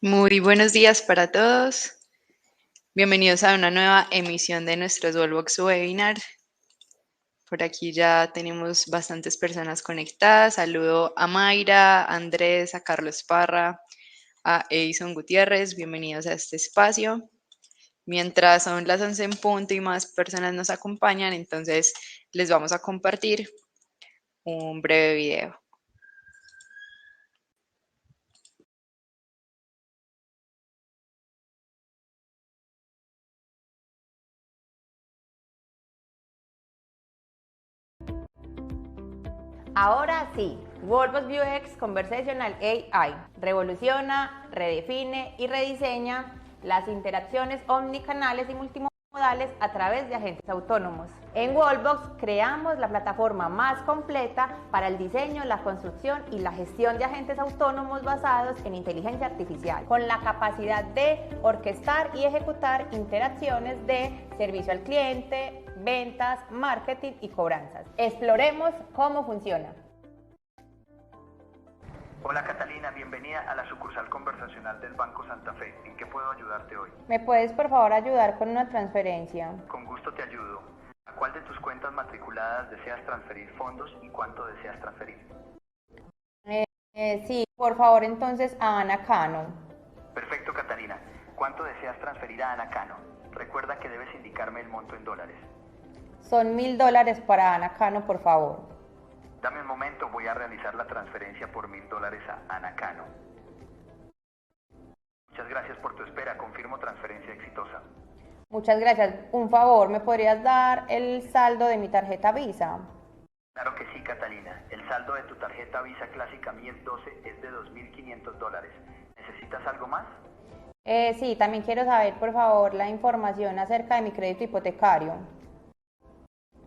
Muy buenos días para todos. Bienvenidos a una nueva emisión de nuestros Wallbox Webinar. Por aquí ya tenemos bastantes personas conectadas. Saludo a Mayra, a Andrés, a Carlos Parra, a Edison Gutiérrez. Bienvenidos a este espacio. Mientras son las 11 en punto y más personas nos acompañan, entonces les vamos a compartir un breve video. Ahora sí, Wallbox UX Conversational AI revoluciona, redefine y rediseña las interacciones omnicanales y multimodales a través de agentes autónomos. En Wallbox creamos la plataforma más completa para el diseño, la construcción y la gestión de agentes autónomos basados en inteligencia artificial, con la capacidad de orquestar y ejecutar interacciones de servicio al cliente, ventas, marketing y cobranzas. Exploremos cómo funciona. Hola Catalina, bienvenida a la sucursal conversacional del Banco Santa Fe. ¿En qué puedo ayudarte hoy? ¿Me puedes por favor ayudar con una transferencia? Con gusto te ayudo. ¿A cuál de tus cuentas matriculadas deseas transferir fondos y cuánto deseas transferir? Sí, por favor entonces a Ana Cano. Perfecto Catalina. ¿Cuánto deseas transferir a Ana Cano? Recuerda que debes indicarme el monto en dólares. Son $1000 para Ana Cano, por favor. Dame un momento, voy a realizar la transferencia por $1000 a Ana Cano. Muchas gracias por tu espera, confirmo transferencia exitosa. Muchas gracias. Un favor, ¿me podrías dar el saldo de mi tarjeta Visa? Claro que sí, Catalina. El saldo de tu tarjeta Visa Clásica Mies 12 es de $2500. ¿Necesitas algo más? Sí, también quiero saber, por favor, la información acerca de mi crédito hipotecario.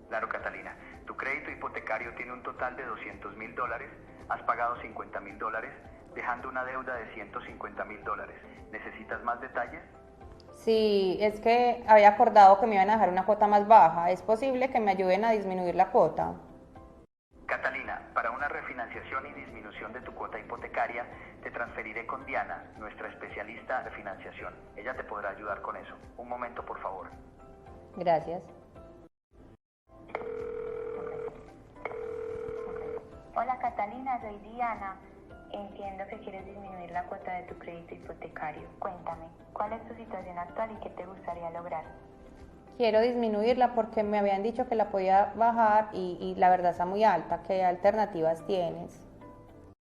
Claro, Catalina. Tu crédito hipotecario tiene un total de $200.000. Has pagado $50.000, dejando una deuda de $150.000. ¿Necesitas más detalles? Sí, es que había acordado que me iban a dejar una cuota más baja. ¿Es posible que me ayuden a disminuir la cuota? Catalina, para una refinanciación y disminución de tu cuota hipotecaria, te transferiré con Diana, nuestra especialista en refinanciación. Ella te podrá ayudar con eso. Un momento, por favor. Gracias. Hola Catalina, soy Diana. Entiendo que quieres disminuir la cuota de tu crédito hipotecario. Cuéntame, ¿cuál es tu situación actual y qué te gustaría lograr? Quiero disminuirla porque me habían dicho que la podía bajar y la verdad está muy alta. ¿Qué alternativas tienes?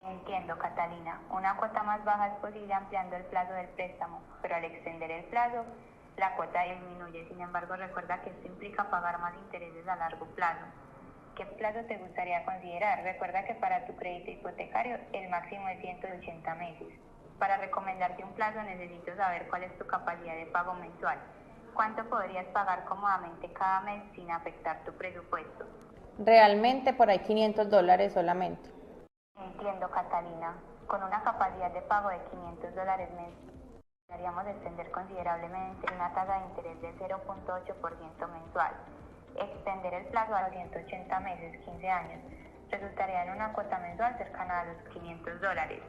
Entiendo, Catalina. Una cuota más baja es posible ampliando el plazo del préstamo, pero al extender el plazo, la cuota disminuye. Sin embargo, recuerda que esto implica pagar más intereses a largo plazo. ¿Qué plazo te gustaría considerar? Recuerda que para tu crédito hipotecario el máximo es 180 meses. Para recomendarte un plazo necesito saber cuál es tu capacidad de pago mensual. ¿Cuánto podrías pagar cómodamente cada mes sin afectar tu presupuesto? Realmente por ahí $500 solamente. Entiendo, Catalina. Con una capacidad de pago de $500 necesitaríamos extender considerablemente una tasa de interés de 0.8% mensual. Extender el plazo a los 180 meses, 15 años, resultaría en una cuota mensual cercana a los $500.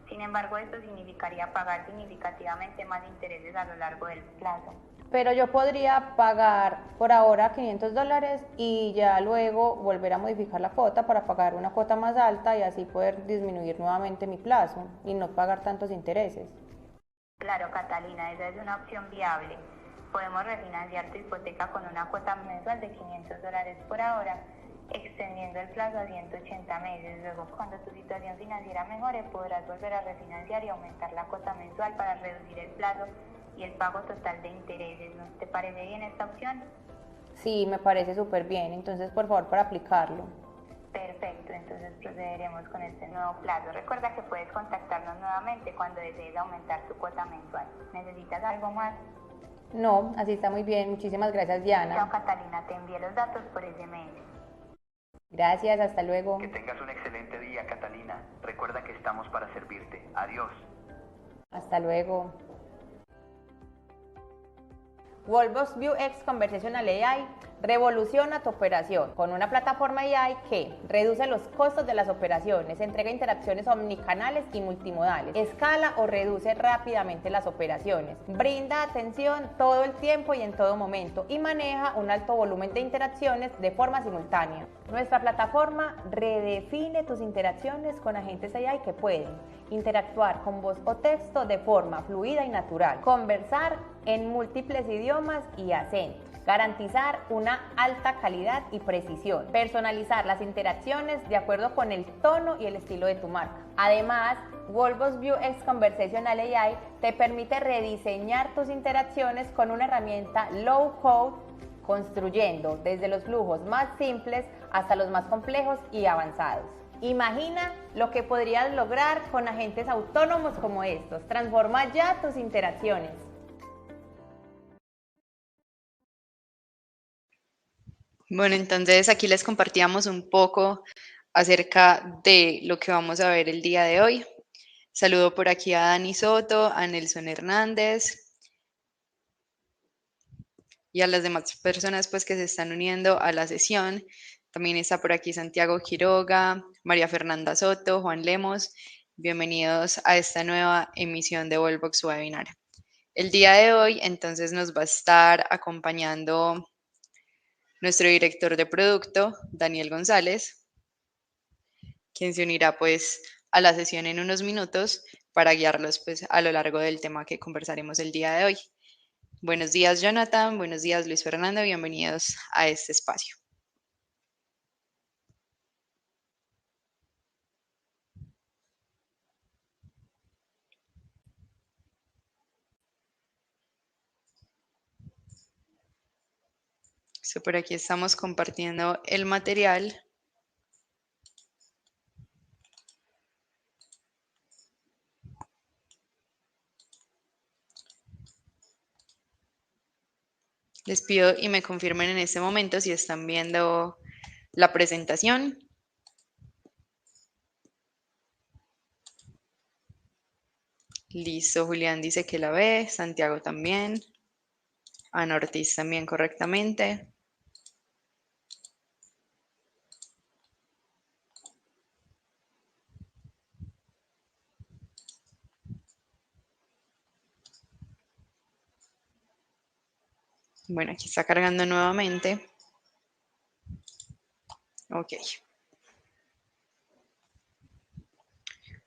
Sin embargo, esto significaría pagar significativamente más intereses a lo largo del plazo. Pero yo podría pagar por ahora $500 y ya luego volver a modificar la cuota para pagar una cuota más alta y así poder disminuir nuevamente mi plazo y no pagar tantos intereses. Claro, Catalina, esa es una opción viable. Podemos refinanciar tu hipoteca con una cuota mensual de $500 por ahora, extendiendo el plazo a 180 meses. Luego, cuando tu situación financiera mejore, podrás volver a refinanciar y aumentar la cuota mensual para reducir el plazo y el pago total de intereses. ¿No te parece bien esta opción? Sí, me parece súper bien. Entonces, por favor, para aplicarlo. Perfecto, entonces procederemos con este nuevo plazo. Recuerda que puedes contactarnos nuevamente cuando desees aumentar tu cuota mensual. ¿Necesitas algo más? No, así está muy bien. Muchísimas gracias, Diana. Chao, Catalina, te envié los datos por SMS. Gracias, hasta luego. Que tengas un excelente día, Catalina. Recuerda que estamos para servirte. Adiós. Hasta luego. Wallbox UX Conversational AI Revoluciona tu operación con una plataforma AI que reduce los costos de las operaciones, entrega interacciones omnicanales y multimodales, escala o reduce rápidamente las operaciones, brinda atención todo el tiempo y en todo momento y maneja un alto volumen de interacciones de forma simultánea. Nuestra plataforma redefine tus interacciones con agentes AI que pueden interactuar con voz o texto de forma fluida y natural, conversar en múltiples idiomas y acentos, garantizar una alta calidad y precisión, personalizar las interacciones de acuerdo con el tono y el estilo de tu marca. Además, Wallbox View X Conversational AI te permite rediseñar tus interacciones con una herramienta low code, construyendo desde los flujos más simples hasta los más complejos y avanzados. Imagina lo que podrías lograr con agentes autónomos como estos. Transforma ya tus interacciones. Bueno, entonces aquí les compartíamos un poco acerca de lo que vamos a ver el día de hoy. Saludo por aquí a Dani Soto, a Nelson Hernández y a las demás personas pues que se están uniendo a la sesión. También está por aquí Santiago Quiroga, María Fernanda Soto, Juan Lemos. Bienvenidos a esta nueva emisión de Wallbox Webinar. El día de hoy entonces nos va a estar acompañando nuestro director de producto, Daniel González, quien se unirá pues a la sesión en unos minutos para guiarlos pues a lo largo del tema que conversaremos el día de hoy. Buenos días, Jonathan. Buenos días, Luis Fernando. Bienvenidos a este espacio. Por aquí estamos compartiendo el material. Les pido y me confirmen en este momento si están viendo la presentación. Listo, Julián dice que la ve, Santiago también, Ana Ortiz también correctamente. Bueno, aquí está cargando nuevamente. Ok.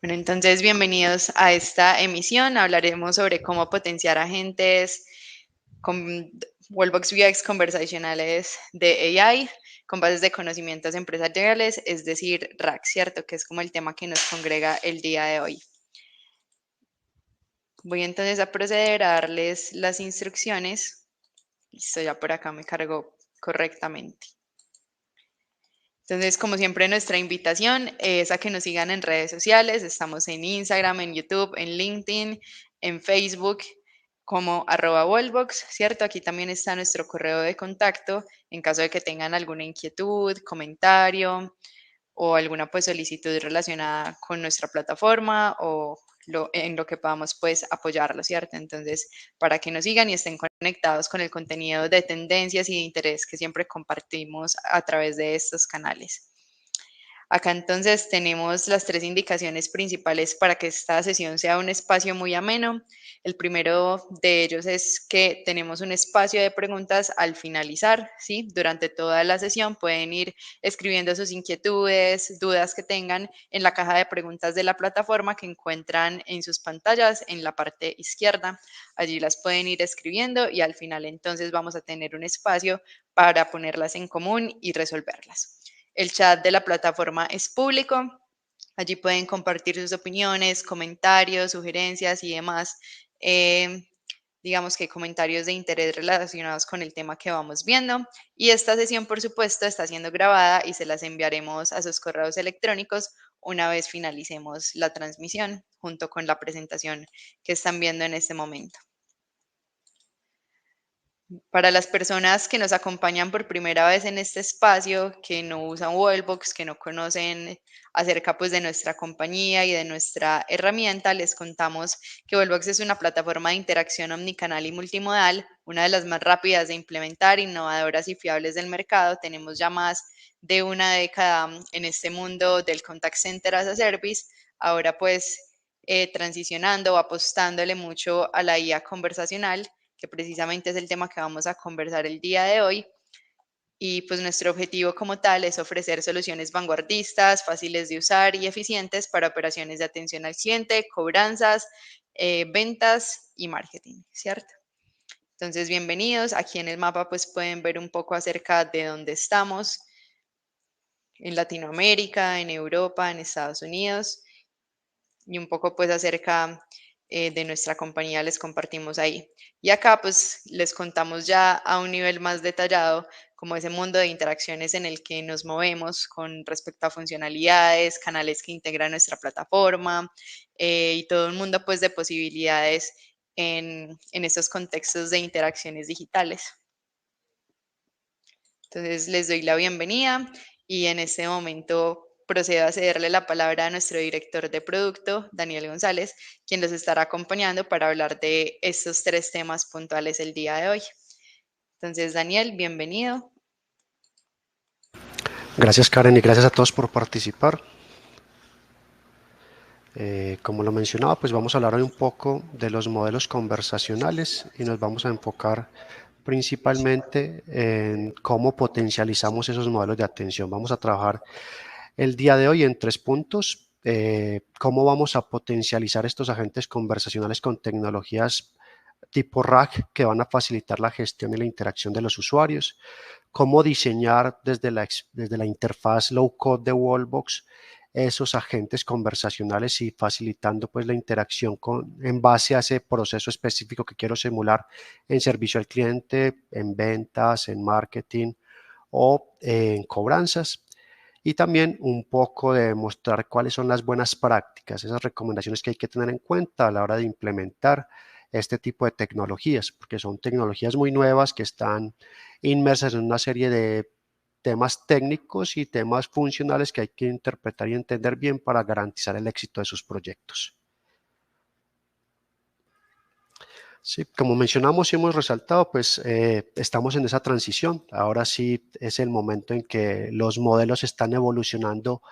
Bueno, entonces bienvenidos a esta emisión. Hablaremos sobre cómo potenciar agentes con Wallbox VX conversacionales de AI con bases de conocimientos empresariales, es decir, RAC, ¿cierto? Que es como el tema que nos congrega el día de hoy. Voy entonces a proceder a darles las instrucciones. Listo, ya por acá me cargó correctamente. Entonces, como siempre, nuestra invitación es a que nos sigan en redes sociales. Estamos en Instagram, en YouTube, en LinkedIn, en Facebook, como @Wallbox, ¿cierto? Aquí también está nuestro correo de contacto en caso de que tengan alguna inquietud, comentario o alguna pues solicitud relacionada con nuestra plataforma o en lo que podamos pues apoyarlo, ¿cierto? Entonces, para que nos sigan y estén conectados con el contenido de tendencias y de interés que siempre compartimos a través de estos canales. Acá entonces tenemos las 3 indicaciones principales para que esta sesión sea un espacio muy ameno. El primero de ellos es que tenemos un espacio de preguntas al finalizar, ¿sí? Durante toda la sesión pueden ir escribiendo sus inquietudes, dudas que tengan en la caja de preguntas de la plataforma que encuentran en sus pantallas en la parte izquierda. Allí las pueden ir escribiendo y al final entonces vamos a tener un espacio para ponerlas en común y resolverlas. El chat de la plataforma es público. Allí pueden compartir sus opiniones, comentarios, sugerencias y demás, digamos que comentarios de interés relacionados con el tema que vamos viendo. Y esta sesión, por supuesto, está siendo grabada y se las enviaremos a sus correos electrónicos una vez finalicemos la transmisión, junto con la presentación que están viendo en este momento. Para las personas que nos acompañan por primera vez en este espacio, que no usan Wallbox, que no conocen acerca pues de nuestra compañía y de nuestra herramienta, les contamos que Wallbox es una plataforma de interacción omnicanal y multimodal, una de las más rápidas de implementar, innovadoras y fiables del mercado. Tenemos ya más de una década en este mundo del contact center as a service. Ahora pues transicionando o apostándole mucho a la IA conversacional, que precisamente es el tema que vamos a conversar el día de hoy. Y pues nuestro objetivo como tal es ofrecer soluciones vanguardistas, fáciles de usar y eficientes para operaciones de atención al cliente, cobranzas, ventas y marketing, ¿cierto? Entonces, bienvenidos. Aquí en el mapa pues pueden ver un poco acerca de dónde estamos en Latinoamérica, en Europa, en Estados Unidos y un poco pues acerca de nuestra compañía les compartimos ahí. Y acá pues les contamos ya a un nivel más detallado como ese mundo de interacciones en el que nos movemos con respecto a funcionalidades, canales que integran nuestra plataforma y todo un mundo pues de posibilidades en estos contextos de interacciones digitales. Entonces les doy la bienvenida y en este momento procedo a cederle la palabra a nuestro director de producto, Daniel González, quien los estará acompañando para hablar de estos 3 temas puntuales el día de hoy. Entonces, Daniel, bienvenido. Gracias, Karen, y gracias a todos por participar. Como lo mencionaba, pues vamos a hablar hoy un poco de los modelos conversacionales y nos vamos a enfocar principalmente en cómo potencializamos esos modelos de atención. Vamos a trabajar el día de hoy en 3 puntos. Cómo vamos a potencializar estos agentes conversacionales con tecnologías tipo RAG que van a facilitar la gestión y la interacción de los usuarios. Cómo diseñar desde la interfaz low code de Wallbox esos agentes conversacionales y facilitando pues la interacción en base a ese proceso específico que quiero simular en servicio al cliente, en ventas, en marketing o en cobranzas. Y también un poco de mostrar cuáles son las buenas prácticas, esas recomendaciones que hay que tener en cuenta a la hora de implementar este tipo de tecnologías, porque son tecnologías muy nuevas que están inmersas en una serie de temas técnicos y temas funcionales que hay que interpretar y entender bien para garantizar el éxito de sus proyectos. Sí, como mencionamos y hemos resaltado, pues estamos en esa transición. Ahora sí es el momento en que los modelos están evolucionando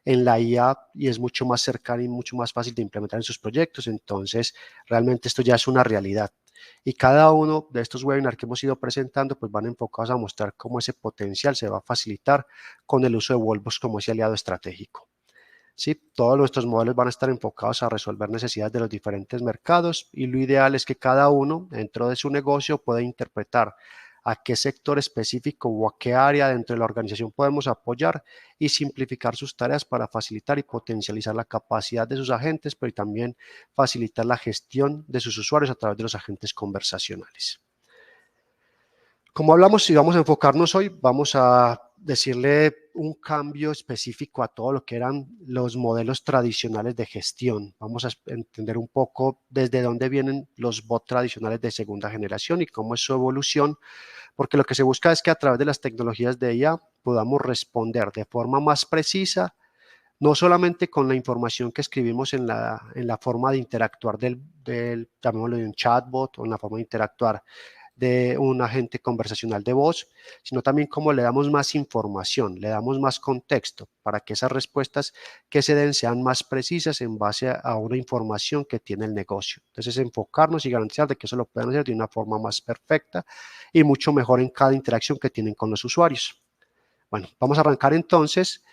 en la IA y es mucho más cercano y mucho más fácil de implementar en sus proyectos. Entonces, realmente esto ya es una realidad. Y cada uno de estos webinars que hemos ido presentando, pues van enfocados a mostrar cómo ese potencial se va a facilitar con el uso de Wallbox como ese aliado estratégico. Sí, todos nuestros modelos van a estar enfocados a resolver necesidades de los diferentes mercados y lo ideal es que cada uno dentro de su negocio pueda interpretar a qué sector específico o a qué área dentro de la organización podemos apoyar y simplificar sus tareas para facilitar y potencializar la capacidad de sus agentes, pero también facilitar la gestión de sus usuarios a través de los agentes conversacionales. Como hablamos y vamos a enfocarnos hoy, vamos a decirle un cambio específico a todo lo que eran los modelos tradicionales de gestión. Vamos a entender un poco desde dónde vienen los bots tradicionales de segunda generación y cómo es su evolución, porque lo que se busca es que a través de las tecnologías de IA podamos responder de forma más precisa, no solamente con la información que escribimos en la forma de interactuar llamémoslo de un chatbot o en la forma de interactuar de un agente conversacional de voz, sino también cómo le damos más información, le damos más contexto para que esas respuestas que se den sean más precisas en base a una información que tiene el negocio. Entonces, enfocarnos y garantizar de que eso lo puedan hacer de una forma más perfecta y mucho mejor en cada interacción que tienen con los usuarios. Bueno, vamos a arrancar entonces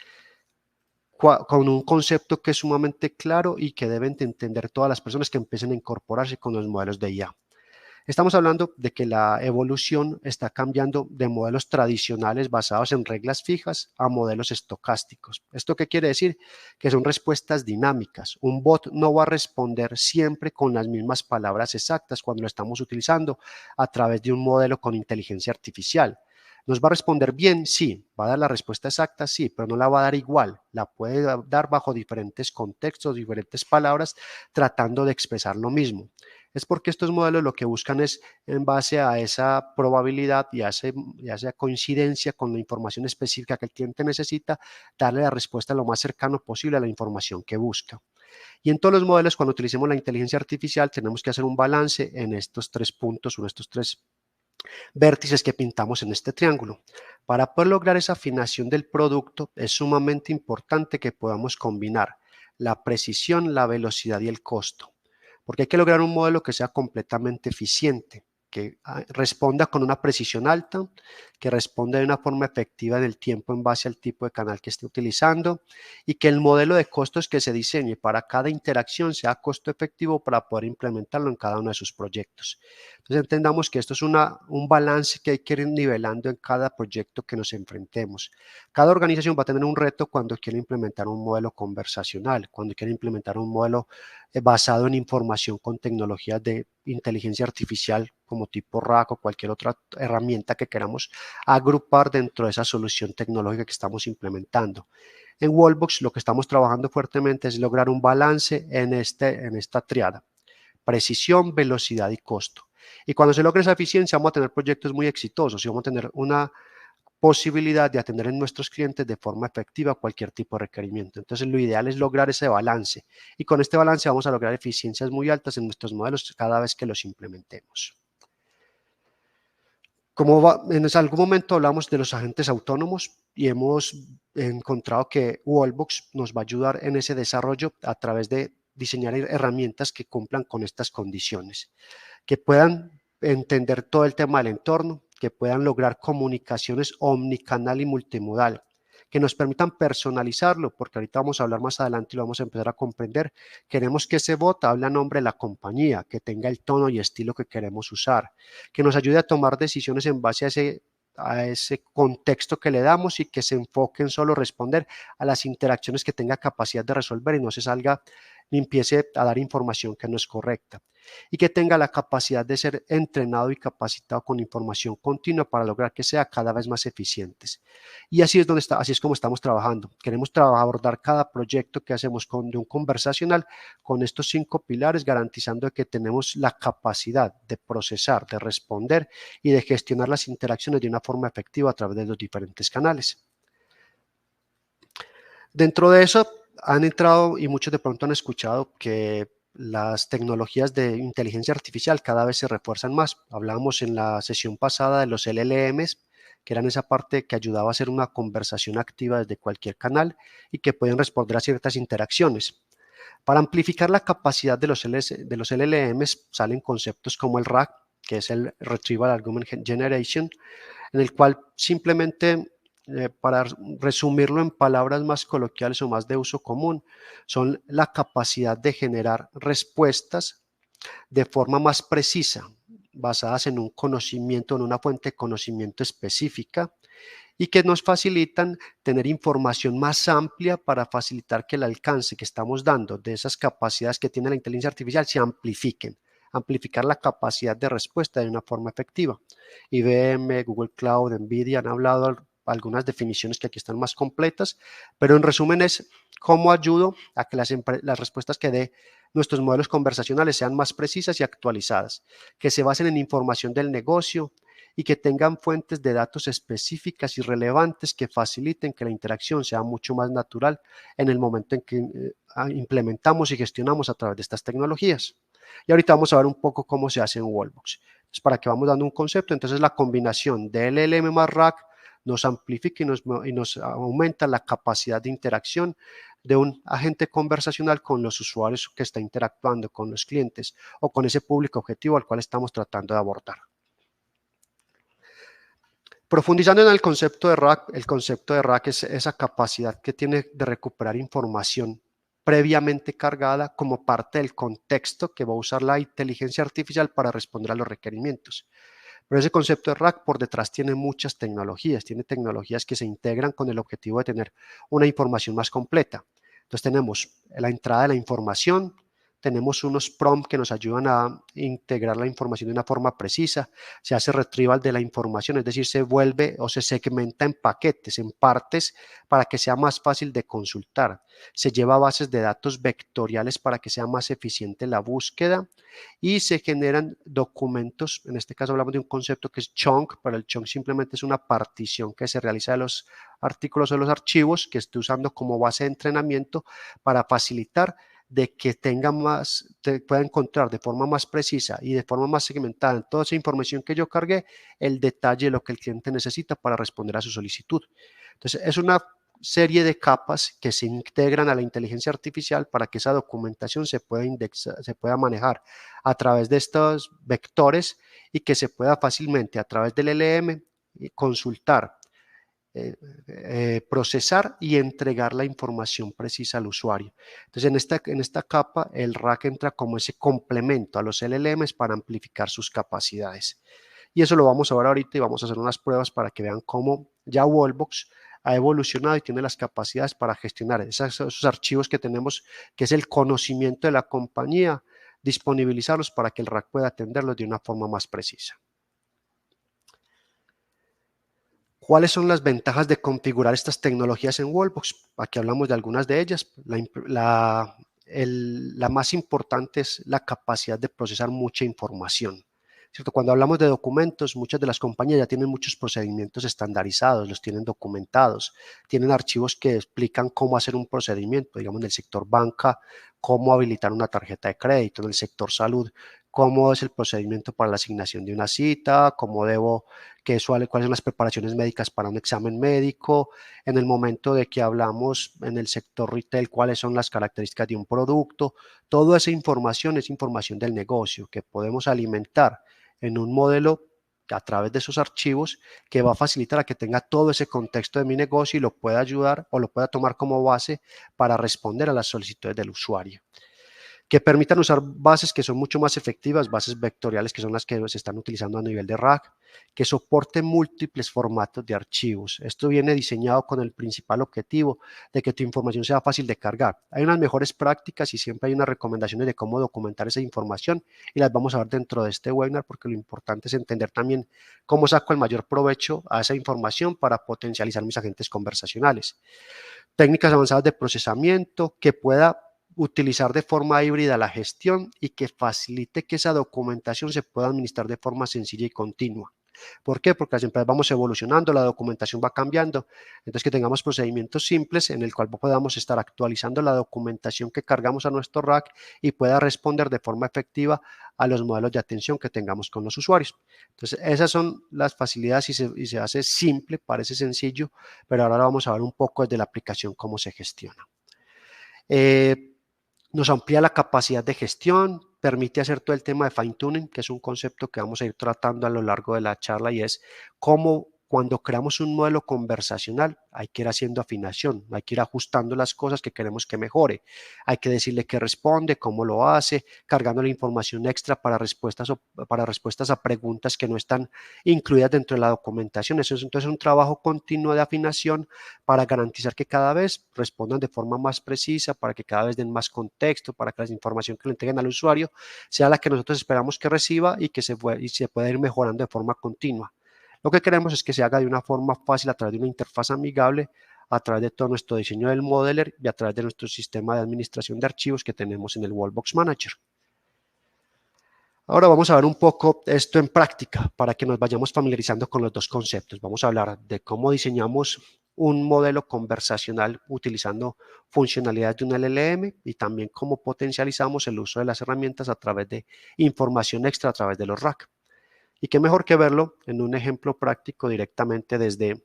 con un concepto que es sumamente claro y que deben entender todas las personas que empiecen a incorporarse con los modelos de IA. Estamos hablando de que la evolución está cambiando de modelos tradicionales basados en reglas fijas a modelos estocásticos. ¿Esto qué quiere decir? Que son respuestas dinámicas. Un bot no va a responder siempre con las mismas palabras exactas cuando lo estamos utilizando a través de un modelo con inteligencia artificial. ¿Nos va a responder bien? Sí. ¿Va a dar la respuesta exacta? Sí, pero no la va a dar igual. La puede dar bajo diferentes contextos, diferentes palabras, tratando de expresar lo mismo. Es porque estos modelos lo que buscan es, en base a esa probabilidad y a esa coincidencia con la información específica que el cliente necesita, darle la respuesta lo más cercano posible a la información que busca. Y en todos los modelos, cuando utilicemos la inteligencia artificial, tenemos que hacer un balance en estos 3 puntos o en estos 3 vértices que pintamos en este triángulo. Para poder lograr esa afinación del producto, es sumamente importante que podamos combinar la precisión, la velocidad y el costo, porque hay que lograr un modelo que sea completamente eficiente, que responda con una precisión alta, que responda de una forma efectiva en el tiempo en base al tipo de canal que esté utilizando y que el modelo de costos que se diseñe para cada interacción sea costo efectivo para poder implementarlo en cada uno de sus proyectos. Entonces entendamos que esto es un balance que hay que ir nivelando en cada proyecto que nos enfrentemos. Cada organización va a tener un reto cuando quiere implementar un modelo conversacional, cuando quiere implementar un modelo basado en información con tecnologías de inteligencia artificial como tipo RAG o cualquier otra herramienta que queramos agrupar dentro de esa solución tecnológica que estamos implementando. En Wallbox lo que estamos trabajando fuertemente es lograr un balance en esta triada: precisión, velocidad y costo. Y cuando se logre esa eficiencia vamos a tener proyectos muy exitosos y vamos a tener una posibilidad de atender a nuestros clientes de forma efectiva cualquier tipo de requerimiento. Entonces, lo ideal es lograr ese balance y con este balance vamos a lograr eficiencias muy altas en nuestros modelos cada vez que los implementemos. En algún momento hablamos de los agentes autónomos y hemos encontrado que Wallbox nos va a ayudar en ese desarrollo a través de diseñar herramientas que cumplan con estas condiciones, que puedan entender todo el tema del entorno, que puedan lograr comunicaciones omnicanal y multimodal, que nos permitan personalizarlo, porque ahorita vamos a hablar más adelante y lo vamos a empezar a comprender. Queremos que ese bot hable a nombre de la compañía, que tenga el tono y estilo que queremos usar, que nos ayude a tomar decisiones en base a ese contexto que le damos y que se enfoque en solo responder a las interacciones que tenga capacidad de resolver y no se salga ni empiece a dar información que no es correcta, y que tenga la capacidad de ser entrenado y capacitado con información continua para lograr que sea cada vez más eficientes. Y así es como estamos trabajando. Queremos abordar cada proyecto que hacemos de un conversacional con estos 5 pilares, garantizando que tenemos la capacidad de procesar, de responder y de gestionar las interacciones de una forma efectiva a través de los diferentes canales. Dentro de eso han entrado, y muchos de pronto han escuchado, que las tecnologías de inteligencia artificial cada vez se refuerzan más. Hablábamos en la sesión pasada de los LLMs, que eran esa parte que ayudaba a hacer una conversación activa desde cualquier canal y que pueden responder a ciertas interacciones. Para amplificar la capacidad de los LLMs salen conceptos como el RAG, que es el Retrieval Augmented Generation, en el cual simplemente, para resumirlo en palabras más coloquiales o más de uso común, son la capacidad de generar respuestas de forma más precisa, basadas en un conocimiento, en una fuente de conocimiento específica, y que nos facilitan tener información más amplia para facilitar que el alcance que estamos dando de esas capacidades que tiene la inteligencia artificial se amplifiquen, amplificar la capacidad de respuesta de una forma efectiva. IBM, Google Cloud, NVIDIA han hablado algunas definiciones que aquí están más completas, pero en resumen es cómo ayudo a que las respuestas que dé nuestros modelos conversacionales sean más precisas y actualizadas, que se basen en información del negocio y que tengan fuentes de datos específicas y relevantes que faciliten que la interacción sea mucho más natural en el momento en que implementamos y gestionamos a través de estas tecnologías. Y ahorita vamos a ver un poco cómo se hace en Wallbox. Entonces, para que vamos dando un concepto, entonces la combinación de LLM más RAG nos amplifica y nos aumenta la capacidad de interacción de un agente conversacional con los usuarios que está interactuando, con los clientes o con ese público objetivo al cual estamos tratando de abordar. Profundizando en el concepto de RAG es esa capacidad que tiene de recuperar información previamente cargada como parte del contexto que va a usar la inteligencia artificial para responder a los requerimientos. Pero ese concepto de RAG por detrás tiene muchas tecnologías, tiene tecnologías que se integran con el objetivo de tener una información más completa. Entonces tenemos la entrada de la información, tenemos unos prompts que nos ayudan a integrar la información de una forma precisa, se hace retrieval de la información, es decir, se vuelve o se segmenta en paquetes, en partes, para que sea más fácil de consultar, se lleva a bases de datos vectoriales para que sea más eficiente la búsqueda y se generan documentos, en este caso hablamos de un concepto que es chunk, pero el chunk simplemente es una partición que se realiza de los artículos o los archivos que estoy usando como base de entrenamiento para facilitar de que pueda encontrar de forma más precisa y de forma más segmentada en toda esa información que yo cargué, el detalle de lo que el cliente necesita para responder a su solicitud. Entonces, es una serie de capas que se integran a la inteligencia artificial para que esa documentación se pueda indexar, se pueda manejar a través de estos vectores y que se pueda fácilmente a través del LLM consultar, procesar y entregar la información precisa al usuario. Entonces, en esta capa, el RAG entra como ese complemento a los LLMs para amplificar sus capacidades. Y eso lo vamos a ver ahorita y vamos a hacer unas pruebas para que vean cómo ya Wallbox ha evolucionado y tiene las capacidades para gestionar esos archivos que tenemos, que es el conocimiento de la compañía, disponibilizarlos para que el RAG pueda atenderlos de una forma más precisa. ¿Cuáles son las ventajas de configurar estas tecnologías en Wallbox? Aquí hablamos de algunas de ellas. La más importante es la capacidad de procesar mucha información. ¿Cierto? Cuando hablamos de documentos, muchas de las compañías ya tienen muchos procedimientos estandarizados, los tienen documentados, tienen archivos que explican cómo hacer un procedimiento, digamos en el sector banca, cómo habilitar una tarjeta de crédito, en el sector salud, cómo es el procedimiento para la asignación de una cita, cuáles son las preparaciones médicas para un examen médico, en el momento de que hablamos en el sector retail, cuáles son las características de un producto. Toda esa información es información del negocio que podemos alimentar en un modelo a través de esos archivos que va a facilitar a que tenga todo ese contexto de mi negocio y lo pueda ayudar o lo pueda tomar como base para responder a las solicitudes del usuario. Que permitan usar bases que son mucho más efectivas, bases vectoriales que son las que se están utilizando a nivel de RAG, que soporten múltiples formatos de archivos. Esto viene diseñado con el principal objetivo de que tu información sea fácil de cargar. Hay unas mejores prácticas y siempre hay unas recomendaciones de cómo documentar esa información y las vamos a ver dentro de este webinar porque lo importante es entender también cómo saco el mayor provecho a esa información para potencializar mis agentes conversacionales. Técnicas avanzadas de procesamiento que pueda utilizar de forma híbrida la gestión y que facilite que esa documentación se pueda administrar de forma sencilla y continua. ¿Por qué? Porque las empresas vamos evolucionando, la documentación va cambiando, entonces que tengamos procedimientos simples en el cual podamos estar actualizando la documentación que cargamos a nuestro RAG y pueda responder de forma efectiva a los modelos de atención que tengamos con los usuarios. Entonces, esas son las facilidades y se hace simple, parece sencillo, pero ahora vamos a ver un poco desde la aplicación cómo se gestiona. Nos amplía la capacidad de gestión, permite hacer todo el tema de fine tuning, que es un concepto que vamos a ir tratando a lo largo de la charla y es cómo cuando creamos un modelo conversacional hay que ir haciendo afinación, hay que ir ajustando las cosas que queremos que mejore, hay que decirle qué responde, cómo lo hace, cargando la información extra para respuestas a preguntas que no están incluidas dentro de la documentación. Eso es entonces un trabajo continuo de afinación para garantizar que cada vez respondan de forma más precisa, para que cada vez den más contexto, para que la información que le entreguen al usuario sea la que nosotros esperamos que reciba y que se pueda ir mejorando de forma continua. Lo que queremos es que se haga de una forma fácil a través de una interfaz amigable, a través de todo nuestro diseño del modeler y a través de nuestro sistema de administración de archivos que tenemos en el Wallbox Manager. Ahora vamos a ver un poco esto en práctica para que nos vayamos familiarizando con los dos conceptos. Vamos a hablar de cómo diseñamos un modelo conversacional utilizando funcionalidades de un LLM y también cómo potencializamos el uso de las herramientas a través de información extra a través de los RAG. Y qué mejor que verlo en un ejemplo práctico directamente desde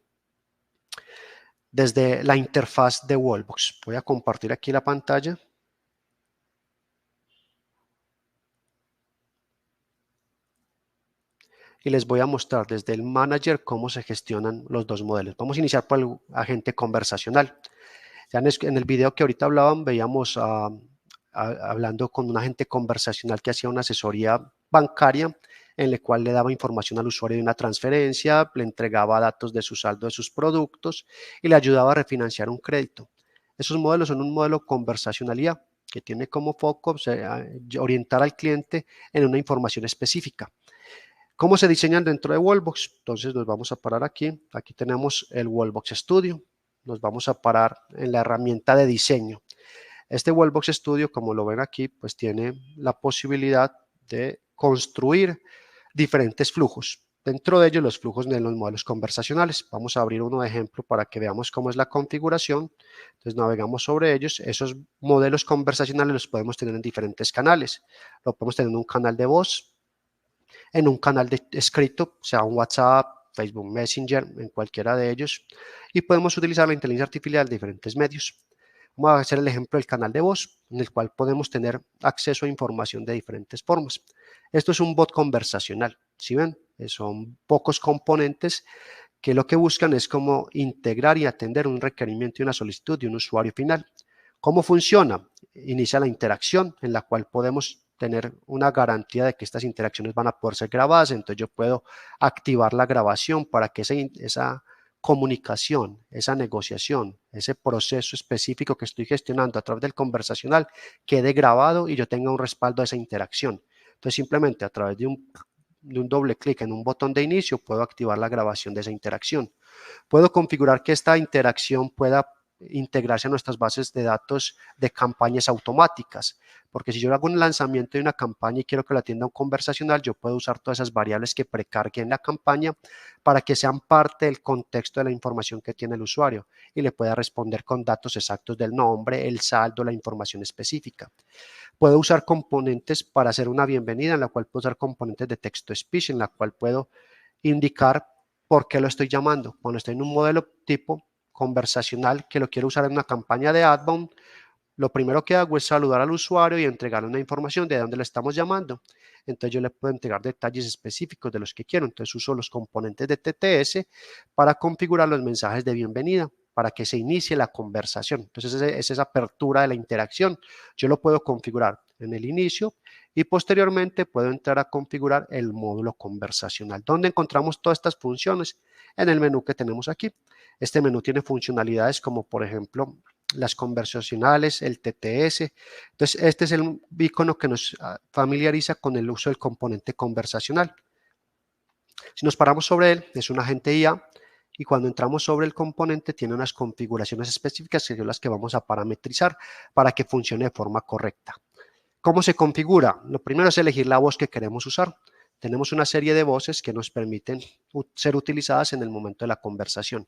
la interfaz de Wallbox. Voy a compartir aquí la pantalla. Y les voy a mostrar desde el manager cómo se gestionan los dos modelos. Vamos a iniciar por el agente conversacional. Ya en el video que ahorita hablaban, veíamos hablando con un agente conversacional que hacía una asesoría bancaria en la cual le daba información al usuario de una transferencia, le entregaba datos de su saldo de sus productos y le ayudaba a refinanciar un crédito. Esos modelos son un modelo conversacionalidad que tiene como foco orientar al cliente en una información específica. ¿Cómo se diseñan dentro de Wallbox? Entonces nos vamos a parar aquí. Aquí tenemos el Wallbox Studio. Nos vamos a parar en la herramienta de diseño. Este Wallbox Studio, como lo ven aquí, pues tiene la posibilidad de construir diferentes flujos. Dentro de ellos, los flujos de los modelos conversacionales. Vamos a abrir uno de ejemplo para que veamos cómo es la configuración. Entonces, navegamos sobre ellos. Esos modelos conversacionales los podemos tener en diferentes canales. Lo podemos tener en un canal de voz, en un canal de escrito, sea un WhatsApp, Facebook Messenger, en cualquiera de ellos. Y podemos utilizar la inteligencia artificial de diferentes medios. Vamos a hacer el ejemplo del canal de voz, en el cual podemos tener acceso a información de diferentes formas. Esto es un bot conversacional, ¿sí ven? Son pocos componentes que lo que buscan es como integrar y atender un requerimiento y una solicitud de un usuario final. ¿Cómo funciona? Inicia la interacción en la cual podemos tener una garantía de que estas interacciones van a poder ser grabadas, entonces yo puedo activar la grabación para que esa comunicación, esa negociación, ese proceso específico que estoy gestionando a través del conversacional quede grabado y yo tenga un respaldo de esa interacción. Entonces simplemente a través de un doble clic en un botón de inicio puedo activar la grabación de esa interacción. Puedo configurar que esta interacción pueda integrarse a nuestras bases de datos de campañas automáticas, porque si yo hago un lanzamiento de una campaña y quiero que la atienda un conversacional, yo puedo usar todas esas variables que precargue en la campaña para que sean parte del contexto de la información que tiene el usuario y le pueda responder con datos exactos del nombre, el saldo, la información específica. Puedo usar componentes para hacer una bienvenida, en la cual puedo usar componentes de text-to-speech, en la cual puedo indicar por qué lo estoy llamando. Cuando estoy en un modelo tipo conversacional que lo quiero usar en una campaña de outbound, lo primero que hago es saludar al usuario y entregarle una información de dónde le estamos llamando. Entonces yo le puedo entregar detalles específicos de los que quiero. Entonces uso los componentes de TTS para configurar los mensajes de bienvenida, para que se inicie la conversación. Entonces es esa apertura de la interacción. Yo lo puedo configurar en el inicio y posteriormente puedo entrar a configurar el módulo conversacional. ¿Dónde encontramos todas estas funciones? En el menú que tenemos aquí. Este menú tiene funcionalidades como, por ejemplo, las conversacionales, el TTS. Entonces, este es el icono que nos familiariza con el uso del componente conversacional. Si nos paramos sobre él, es un agente IA y cuando entramos sobre el componente tiene unas configuraciones específicas que son las que vamos a parametrizar para que funcione de forma correcta. ¿Cómo se configura? Lo primero es elegir la voz que queremos usar. Tenemos una serie de voces que nos permiten ser utilizadas en el momento de la conversación.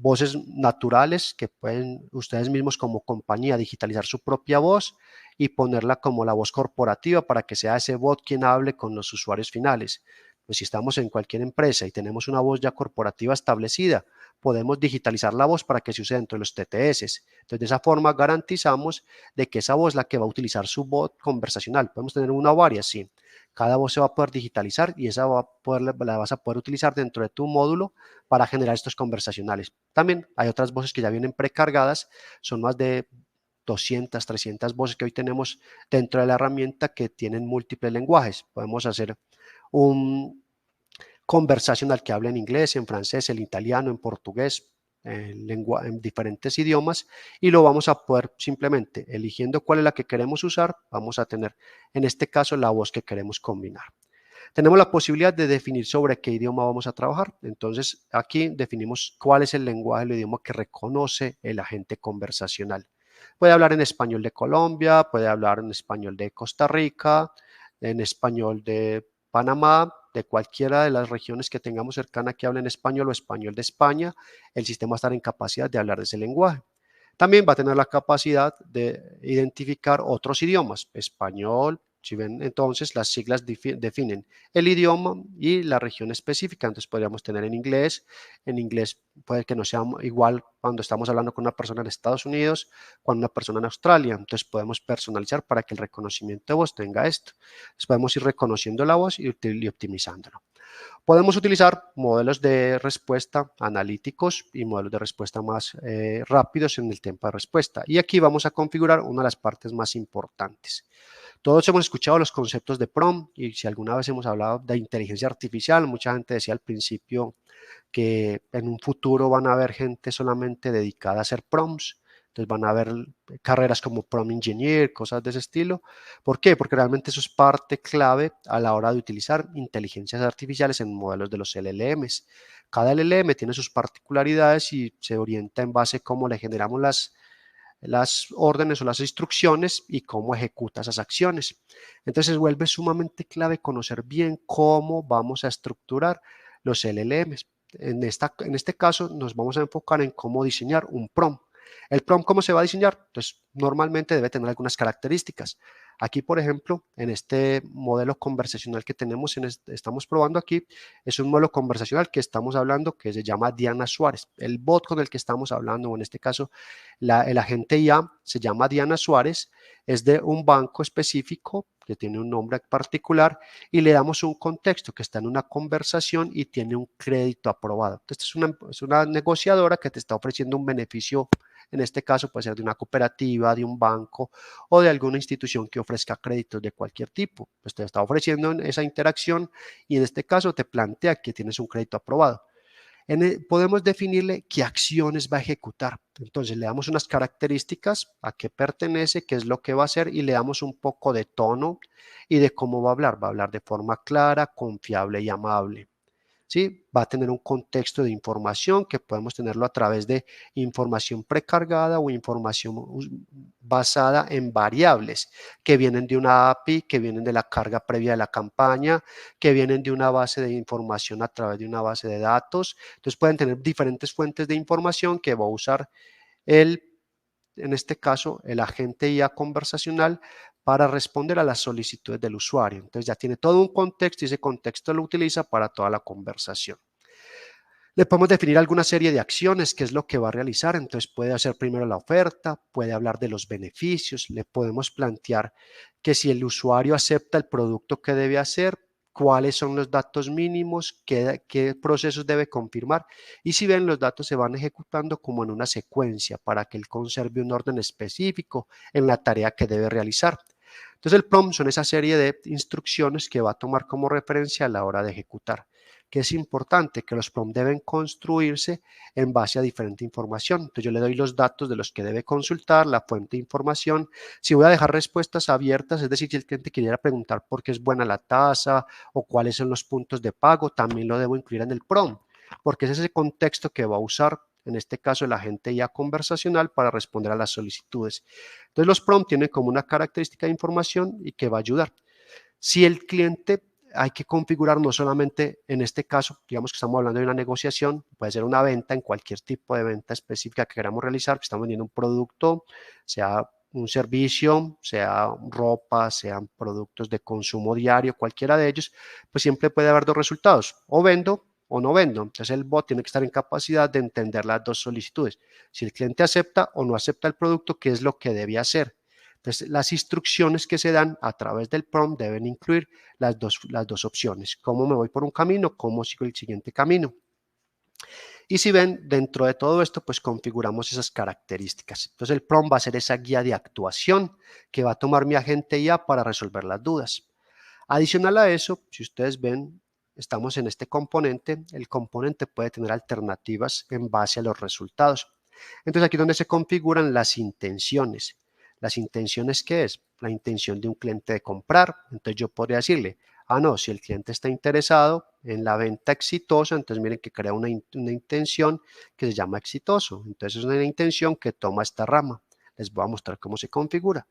Voces naturales que pueden ustedes mismos como compañía digitalizar su propia voz y ponerla como la voz corporativa para que sea ese bot quien hable con los usuarios finales. Pues si estamos en cualquier empresa y tenemos una voz ya corporativa establecida, podemos digitalizar la voz para que se use dentro de los TTS. Entonces, de esa forma garantizamos de que esa voz es la que va a utilizar su bot conversacional. Podemos tener una o varias, sí. Cada voz se va a poder digitalizar y esa la vas a poder utilizar dentro de tu módulo para generar estos conversacionales. También hay otras voces que ya vienen precargadas, son más de 200, 300 voces que hoy tenemos dentro de la herramienta que tienen múltiples lenguajes. Podemos hacer un conversacional que hable en inglés, en francés, en italiano, en portugués, en diferentes idiomas y lo vamos a poder simplemente eligiendo cuál es la que queremos usar, vamos a tener en este caso la voz que queremos combinar. Tenemos la posibilidad de definir sobre qué idioma vamos a trabajar. Entonces, aquí definimos cuál es el lenguaje, el idioma que reconoce el agente conversacional. Puede hablar en español de Colombia, puede hablar en español de Costa Rica, en español de Panamá, de cualquiera de las regiones que tengamos cercana que hablen español o español de España, el sistema va a estar en capacidad de hablar de ese lenguaje. También va a tener la capacidad de identificar otros idiomas, español. Si ven, entonces las siglas definen el idioma y la región específica. Entonces podríamos tener en inglés puede que no sea igual cuando estamos hablando con una persona en Estados Unidos, con una persona en Australia. Entonces podemos personalizar para que el reconocimiento de voz tenga esto. Entonces podemos ir reconociendo la voz y optimizándolo. Podemos utilizar modelos de respuesta analíticos y modelos de respuesta más rápidos en el tiempo de respuesta. Y aquí vamos a configurar una de las partes más importantes. Todos hemos escuchado los conceptos de prompt y si alguna vez hemos hablado de inteligencia artificial, mucha gente decía al principio que en un futuro van a haber gente solamente dedicada a hacer prompts. Entonces van a haber carreras como Prompt Engineer, cosas de ese estilo. ¿Por qué? Porque realmente eso es parte clave a la hora de utilizar inteligencias artificiales en modelos de los LLMs. Cada LLM tiene sus particularidades y se orienta en base a cómo le generamos las órdenes o las instrucciones y cómo ejecuta esas acciones. Entonces vuelve sumamente clave conocer bien cómo vamos a estructurar los LLMs. En este caso nos vamos a enfocar en cómo diseñar un prompt. ¿El prompt cómo se va a diseñar? Pues normalmente debe tener algunas características. Aquí, por ejemplo, en este modelo conversacional que tenemos, estamos probando aquí, es un modelo conversacional que estamos hablando que se llama Diana Suárez. El bot con el que estamos hablando, o en este caso el agente IA, se llama Diana Suárez, es de un banco específico que tiene un nombre particular y le damos un contexto que está en una conversación y tiene un crédito aprobado. Entonces es una negociadora que te está ofreciendo un beneficio. En este caso puede ser de una cooperativa, de un banco o de alguna institución que ofrezca créditos de cualquier tipo. Pues te está ofreciendo esa interacción y en este caso te plantea que tienes un crédito aprobado. Podemos definirle qué acciones va a ejecutar. Entonces le damos unas características, a qué pertenece, qué es lo que va a hacer y le damos un poco de tono y de cómo va a hablar. Va a hablar de forma clara, confiable y amable. ¿Sí? Va a tener un contexto de información que podemos tenerlo a través de información precargada o información basada en variables que vienen de una API, que vienen de la carga previa de la campaña, que vienen de una base de información a través de una base de datos. Entonces pueden tener diferentes fuentes de información que va a usar en este caso, el agente IA conversacional para responder a las solicitudes del usuario. Entonces ya tiene todo un contexto y ese contexto lo utiliza para toda la conversación. Le podemos definir alguna serie de acciones, qué es lo que va a realizar. Entonces puede hacer primero la oferta, puede hablar de los beneficios, le podemos plantear que si el usuario acepta el producto que debe hacer, cuáles son los datos mínimos, qué procesos debe confirmar y si ven los datos se van ejecutando como en una secuencia para que él conserve un orden específico en la tarea que debe realizar. Entonces el prompt son esa serie de instrucciones que va a tomar como referencia a la hora de ejecutar. Que es importante que los prompts deben construirse en base a diferente información. Entonces yo le doy los datos de los que debe consultar, la fuente de información. Si voy a dejar respuestas abiertas, es decir, si el cliente quisiera preguntar por qué es buena la tasa o cuáles son los puntos de pago, también lo debo incluir en el prompt, porque es ese contexto que va a usar, en este caso, el agente IA conversacional para responder a las solicitudes. Entonces los prompts tienen como una característica de información y que va a ayudar. Si el cliente hay que configurar no solamente en este caso, digamos que estamos hablando de una negociación, puede ser una venta en cualquier tipo de venta específica que queramos realizar, que estamos vendiendo un producto, sea un servicio, sea ropa, sean productos de consumo diario, cualquiera de ellos, pues siempre puede haber dos resultados, o vendo o no vendo. Entonces el bot tiene que estar en capacidad de entender las dos solicitudes. Si el cliente acepta o no acepta el producto, ¿qué es lo que debe hacer? Entonces, las instrucciones que se dan a través del prompt deben incluir las dos opciones. ¿Cómo me voy por un camino? ¿Cómo sigo el siguiente camino? Y si ven, dentro de todo esto, pues configuramos esas características. Entonces, el prompt va a ser esa guía de actuación que va a tomar mi agente IA para resolver las dudas. Adicional a eso, si ustedes ven, estamos en este componente. El componente puede tener alternativas en base a los resultados. Entonces, aquí es donde se configuran las intenciones. ¿Las intenciones qué es? La intención de un cliente de comprar. Entonces yo podría decirle, no, si el cliente está interesado en la venta exitosa, entonces miren que crea una intención que se llama exitoso. Entonces es una intención que toma esta rama. Les voy a mostrar cómo se configura.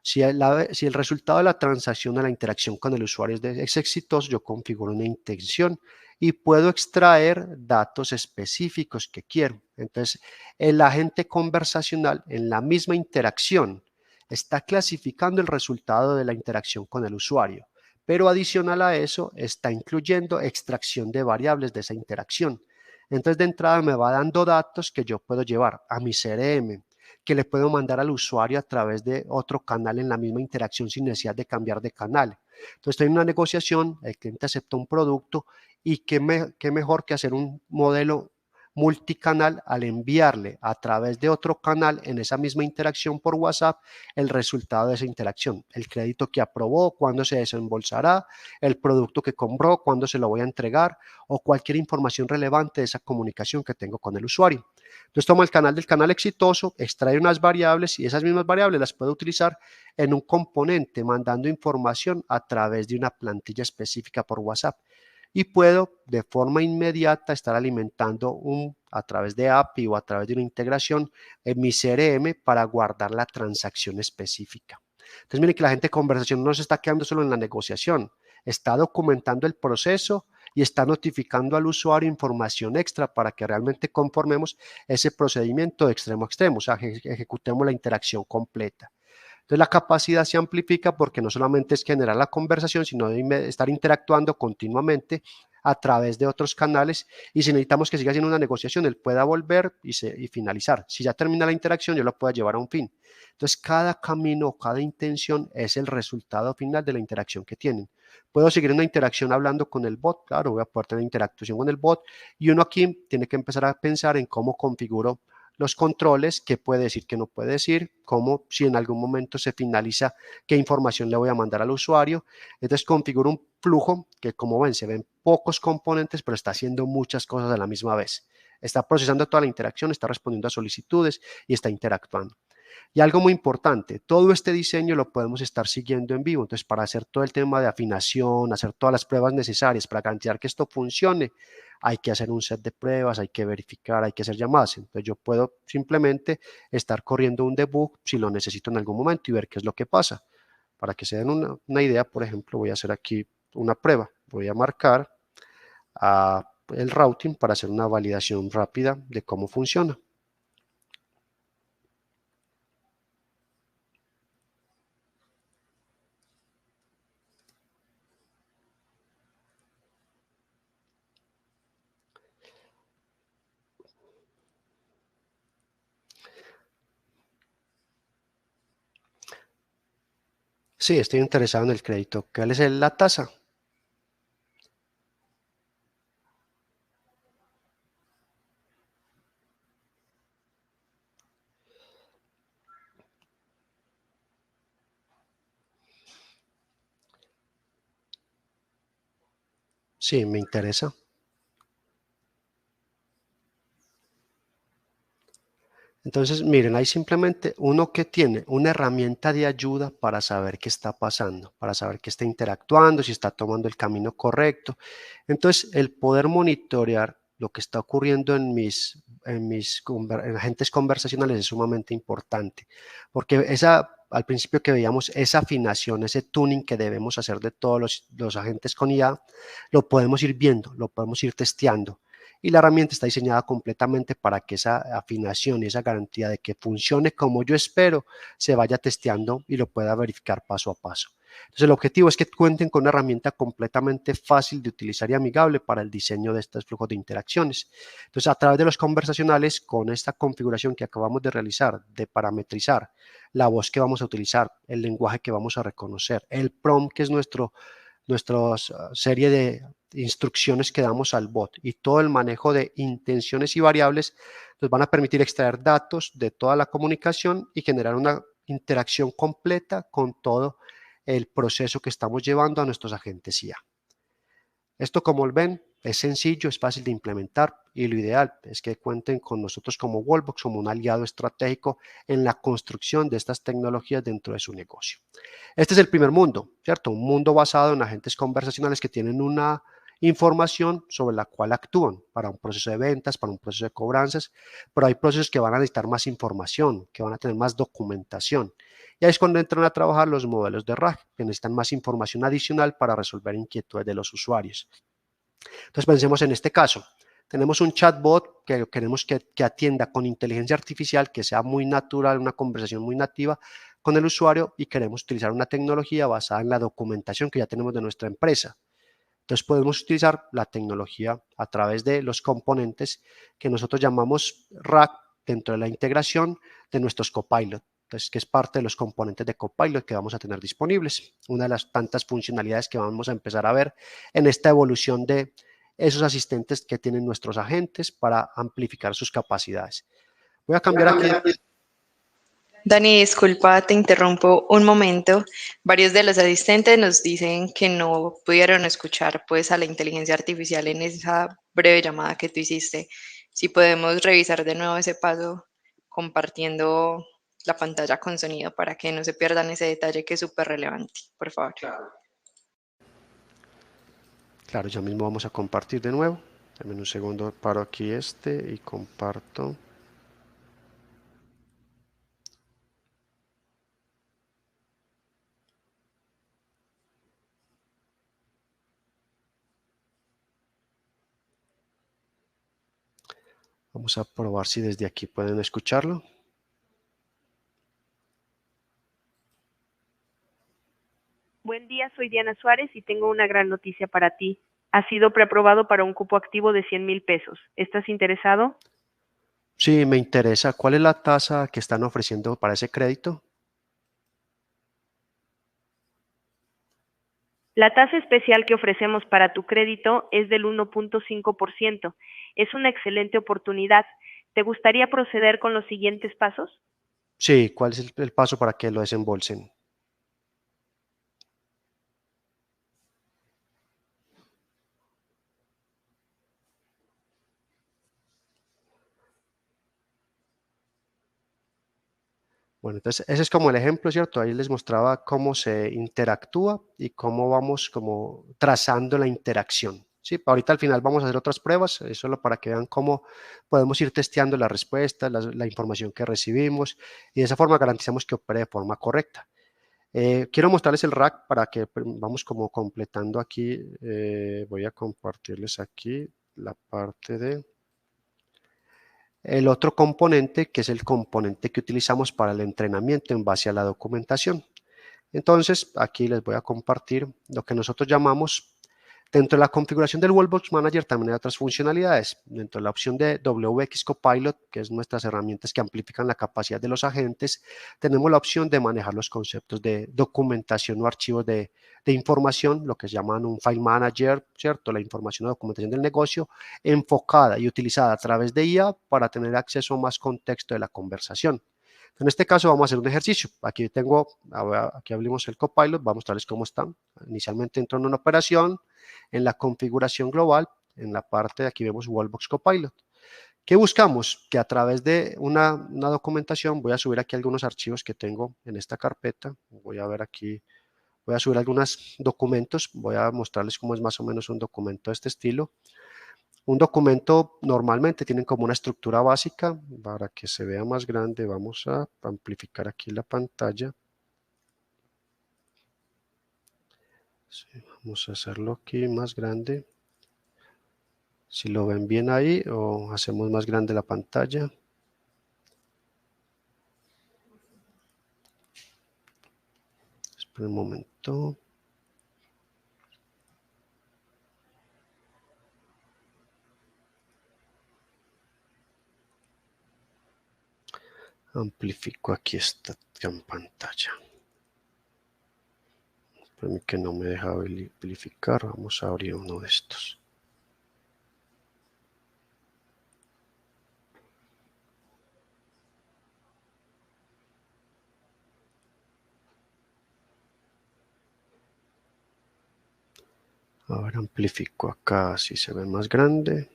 Si el resultado de la transacción o la interacción con el usuario es exitoso, yo configuro una intención y puedo extraer datos específicos que quiero. Entonces, el agente conversacional en la misma interacción está clasificando el resultado de la interacción con el usuario, pero adicional a eso está incluyendo extracción de variables de esa interacción. Entonces, de entrada me va dando datos que yo puedo llevar a mi CRM, que le puedo mandar al usuario a través de otro canal en la misma interacción sin necesidad de cambiar de canal. Entonces estoy en una negociación, el cliente acepta un producto y qué mejor que hacer un modelo multicanal al enviarle a través de otro canal en esa misma interacción por WhatsApp el resultado de esa interacción, el crédito que aprobó, cuándo se desembolsará, el producto que compró, cuándo se lo voy a entregar o cualquier información relevante de esa comunicación que tengo con el usuario. Entonces toma el canal del canal exitoso, extrae unas variables y esas mismas variables las puedo utilizar en un componente mandando información a través de una plantilla específica por WhatsApp. Y puedo de forma inmediata estar alimentando a través de API o a través de una integración en mi CRM para guardar la transacción específica. Entonces miren que la gente de conversación no se está quedando solo en la negociación, está documentando el proceso y está notificando al usuario información extra para que realmente conformemos ese procedimiento de extremo a extremo, o sea, ejecutemos la interacción completa. Entonces la capacidad se amplifica porque no solamente es generar la conversación, sino de estar interactuando continuamente a través de otros canales, y si necesitamos que siga haciendo una negociación, él pueda volver y finalizar. Si ya termina la interacción, yo lo pueda llevar a un fin. Entonces cada camino, cada intención es el resultado final de la interacción que tienen. Puedo seguir una interacción hablando con el bot, claro, voy a poder tener interacción con el bot, y uno aquí tiene que empezar a pensar en cómo configuro los controles, qué puede decir, qué no puede decir, cómo si en algún momento se finaliza, qué información le voy a mandar al usuario. Entonces configuro un flujo que, como ven, se ven pocos componentes, pero está haciendo muchas cosas a la misma vez. Está procesando toda la interacción, está respondiendo a solicitudes y está interactuando. Y algo muy importante, todo este diseño lo podemos estar siguiendo en vivo. Entonces, para hacer todo el tema de afinación, hacer todas las pruebas necesarias para garantizar que esto funcione, hay que hacer un set de pruebas, hay que verificar, hay que hacer llamadas. Entonces, yo puedo simplemente estar corriendo un debug si lo necesito en algún momento y ver qué es lo que pasa. Para que se den una idea, por ejemplo, voy a hacer aquí una prueba. Voy a marcar el routing para hacer una validación rápida de cómo funciona. Sí, estoy interesado en el crédito. ¿Cuál es la tasa? Sí, me interesa. Entonces, miren, hay simplemente uno que tiene una herramienta de ayuda para saber qué está pasando, para saber que está interactuando, si está tomando el camino correcto. Entonces, el poder monitorear lo que está ocurriendo en agentes conversacionales es sumamente importante, porque al principio que veíamos esa afinación, ese tuning que debemos hacer de todos los agentes con IA, lo podemos ir viendo, lo podemos ir testeando. Y la herramienta está diseñada completamente para que esa afinación y esa garantía de que funcione como yo espero se vaya testeando y lo pueda verificar paso a paso. Entonces el objetivo es que cuenten con una herramienta completamente fácil de utilizar y amigable para el diseño de estos flujos de interacciones. Entonces a través de los conversacionales, con esta configuración que acabamos de realizar, de parametrizar la voz que vamos a utilizar, el lenguaje que vamos a reconocer, el prompt que es nuestra serie de instrucciones que damos al bot y todo el manejo de intenciones y variables nos van a permitir extraer datos de toda la comunicación y generar una interacción completa con todo el proceso que estamos llevando a nuestros agentes IA. Esto, como ven, es sencillo, es fácil de implementar y lo ideal es que cuenten con nosotros como Wallbox como un aliado estratégico en la construcción de estas tecnologías dentro de su negocio. Este es el primer mundo, ¿cierto? Un mundo basado en agentes conversacionales que tienen una información sobre la cual actúan para un proceso de ventas, para un proceso de cobranzas, pero hay procesos que van a necesitar más información, que van a tener más documentación. Y ahí es cuando entran a trabajar los modelos de RAG, que necesitan más información adicional para resolver inquietudes de los usuarios. Entonces pensemos en este caso. Tenemos un chatbot que queremos que atienda con inteligencia artificial, que sea muy natural, una conversación muy nativa con el usuario, y queremos utilizar una tecnología basada en la documentación que ya tenemos de nuestra empresa. Entonces podemos utilizar la tecnología a través de los componentes que nosotros llamamos RAG dentro de la integración de nuestros Copilot. Entonces, que es parte de los componentes de Copilot que vamos a tener disponibles. Una de las tantas funcionalidades que vamos a empezar a ver en esta evolución de esos asistentes que tienen nuestros agentes para amplificar sus capacidades. Voy a cambiar aquí. Dani, disculpa, te interrumpo un momento. Varios de los asistentes nos dicen que no pudieron escuchar pues a la inteligencia artificial en esa breve llamada que tú hiciste. Si podemos revisar de nuevo ese paso compartiendo la pantalla con sonido para que no se pierdan ese detalle que es súper relevante, por favor. Claro, ya mismo vamos a compartir de nuevo. Dame un segundo, paro aquí y comparto. Vamos a probar si desde aquí pueden escucharlo. Buen día, soy Diana Suárez y tengo una gran noticia para ti. Has sido preaprobado para un cupo activo de 100,000 pesos. ¿Estás interesado? Sí, me interesa. ¿Cuál es la tasa que están ofreciendo para ese crédito? La tasa especial que ofrecemos para tu crédito es del 1.5%. Es una excelente oportunidad. ¿Te gustaría proceder con los siguientes pasos? Sí, ¿cuál es el paso para que lo desembolsen? Bueno, entonces ese es como el ejemplo, ¿cierto? Ahí les mostraba cómo se interactúa y cómo vamos como trazando la interacción. Sí, ahorita al final vamos a hacer otras pruebas, solo para que vean cómo podemos ir testeando las respuestas, la información que recibimos y de esa forma garantizamos que opere de forma correcta. Quiero mostrarles el rack para que vamos como completando aquí. Voy a compartirles aquí la parte de el otro componente, que es el componente que utilizamos para el entrenamiento en base a la documentación. Entonces, aquí les voy a compartir lo que nosotros llamamos, dentro de la configuración del Wallbox Manager también hay otras funcionalidades. Dentro de la opción de WX Copilot, que es nuestras herramientas que amplifican la capacidad de los agentes, tenemos la opción de manejar los conceptos de documentación o archivos de información, lo que se llaman un File Manager, ¿cierto? La información o documentación del negocio enfocada y utilizada a través de IA para tener acceso a más contexto de la conversación. En este caso vamos a hacer un ejercicio. Aquí aquí abrimos el Copilot, vamos a mostrarles cómo están. Inicialmente entro en una operación, en la configuración global, en la parte de aquí vemos Wallbox Copilot. ¿Qué buscamos? Que a través de una documentación, voy a subir aquí algunos archivos que tengo en esta carpeta, voy a ver aquí, voy a subir algunos documentos, voy a mostrarles cómo es más o menos un documento de este estilo. Un documento normalmente tiene como una estructura básica. Para que se vea más grande, vamos a amplificar aquí la pantalla. Sí, vamos a hacerlo aquí más grande. Si lo ven bien ahí, o hacemos más grande la pantalla. Espera un momento. Amplifico aquí esta gran pantalla. Para mí que no me deja amplificar, vamos a abrir uno de estos. A ver, amplifico acá, si se ve más grande.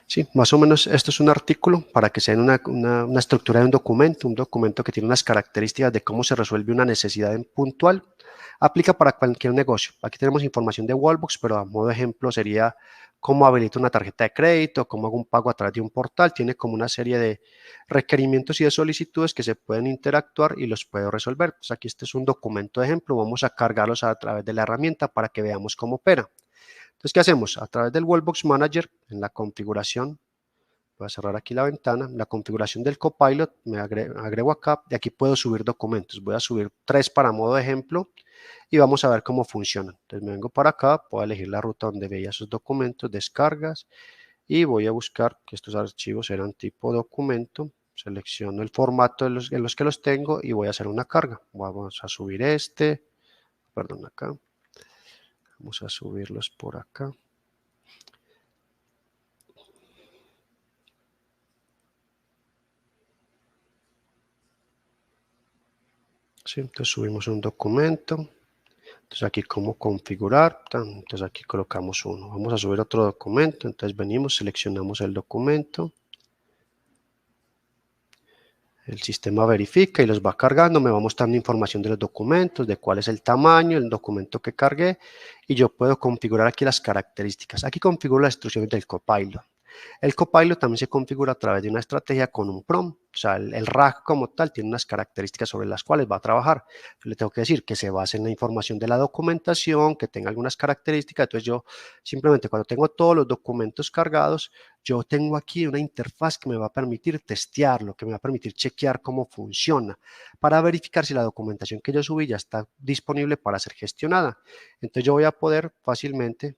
Sí, más o menos esto es un artículo para que sea una estructura de un documento que tiene unas características de cómo se resuelve una necesidad puntual. Aplica para cualquier negocio. Aquí tenemos información de Wallbox, pero a modo de ejemplo sería cómo habilito una tarjeta de crédito, cómo hago un pago a través de un portal. Tiene como una serie de requerimientos y de solicitudes que se pueden interactuar y los puedo resolver. Pues aquí este es un documento de ejemplo. Vamos a cargarlos a través de la herramienta para que veamos cómo opera. Entonces, ¿qué hacemos? A través del Wallbox Manager, en la configuración, voy a cerrar aquí la ventana, la configuración del Copilot, me agrego acá y aquí puedo subir documentos. Voy a subir 3 para modo de ejemplo y vamos a ver cómo funcionan. Entonces me vengo para acá, puedo elegir la ruta donde veía esos documentos, descargas y voy a buscar que estos archivos eran tipo documento. Selecciono el formato en los que los tengo y voy a hacer una carga. Vamos a subir perdón, acá. Vamos a subirlos por acá. Sí, entonces subimos un documento. Entonces aquí cómo configurar, entonces aquí colocamos uno. Vamos a subir otro documento, entonces venimos, seleccionamos el documento. El sistema verifica y los va cargando, me va mostrando información de los documentos, de cuál es el tamaño, el documento que cargué, y yo puedo configurar aquí las características. Aquí configuro las instrucciones del Copilot. El Copilot también se configura a través de una estrategia con un prompt, o sea, el RAG como tal tiene unas características sobre las cuales va a trabajar. Yo le tengo que decir que se base en la información de la documentación, que tenga algunas características, entonces yo simplemente cuando tengo todos los documentos cargados, yo tengo aquí una interfaz que me va a permitir testearlo, que me va a permitir chequear cómo funciona, para verificar si la documentación que yo subí ya está disponible para ser gestionada. Entonces yo voy a poder fácilmente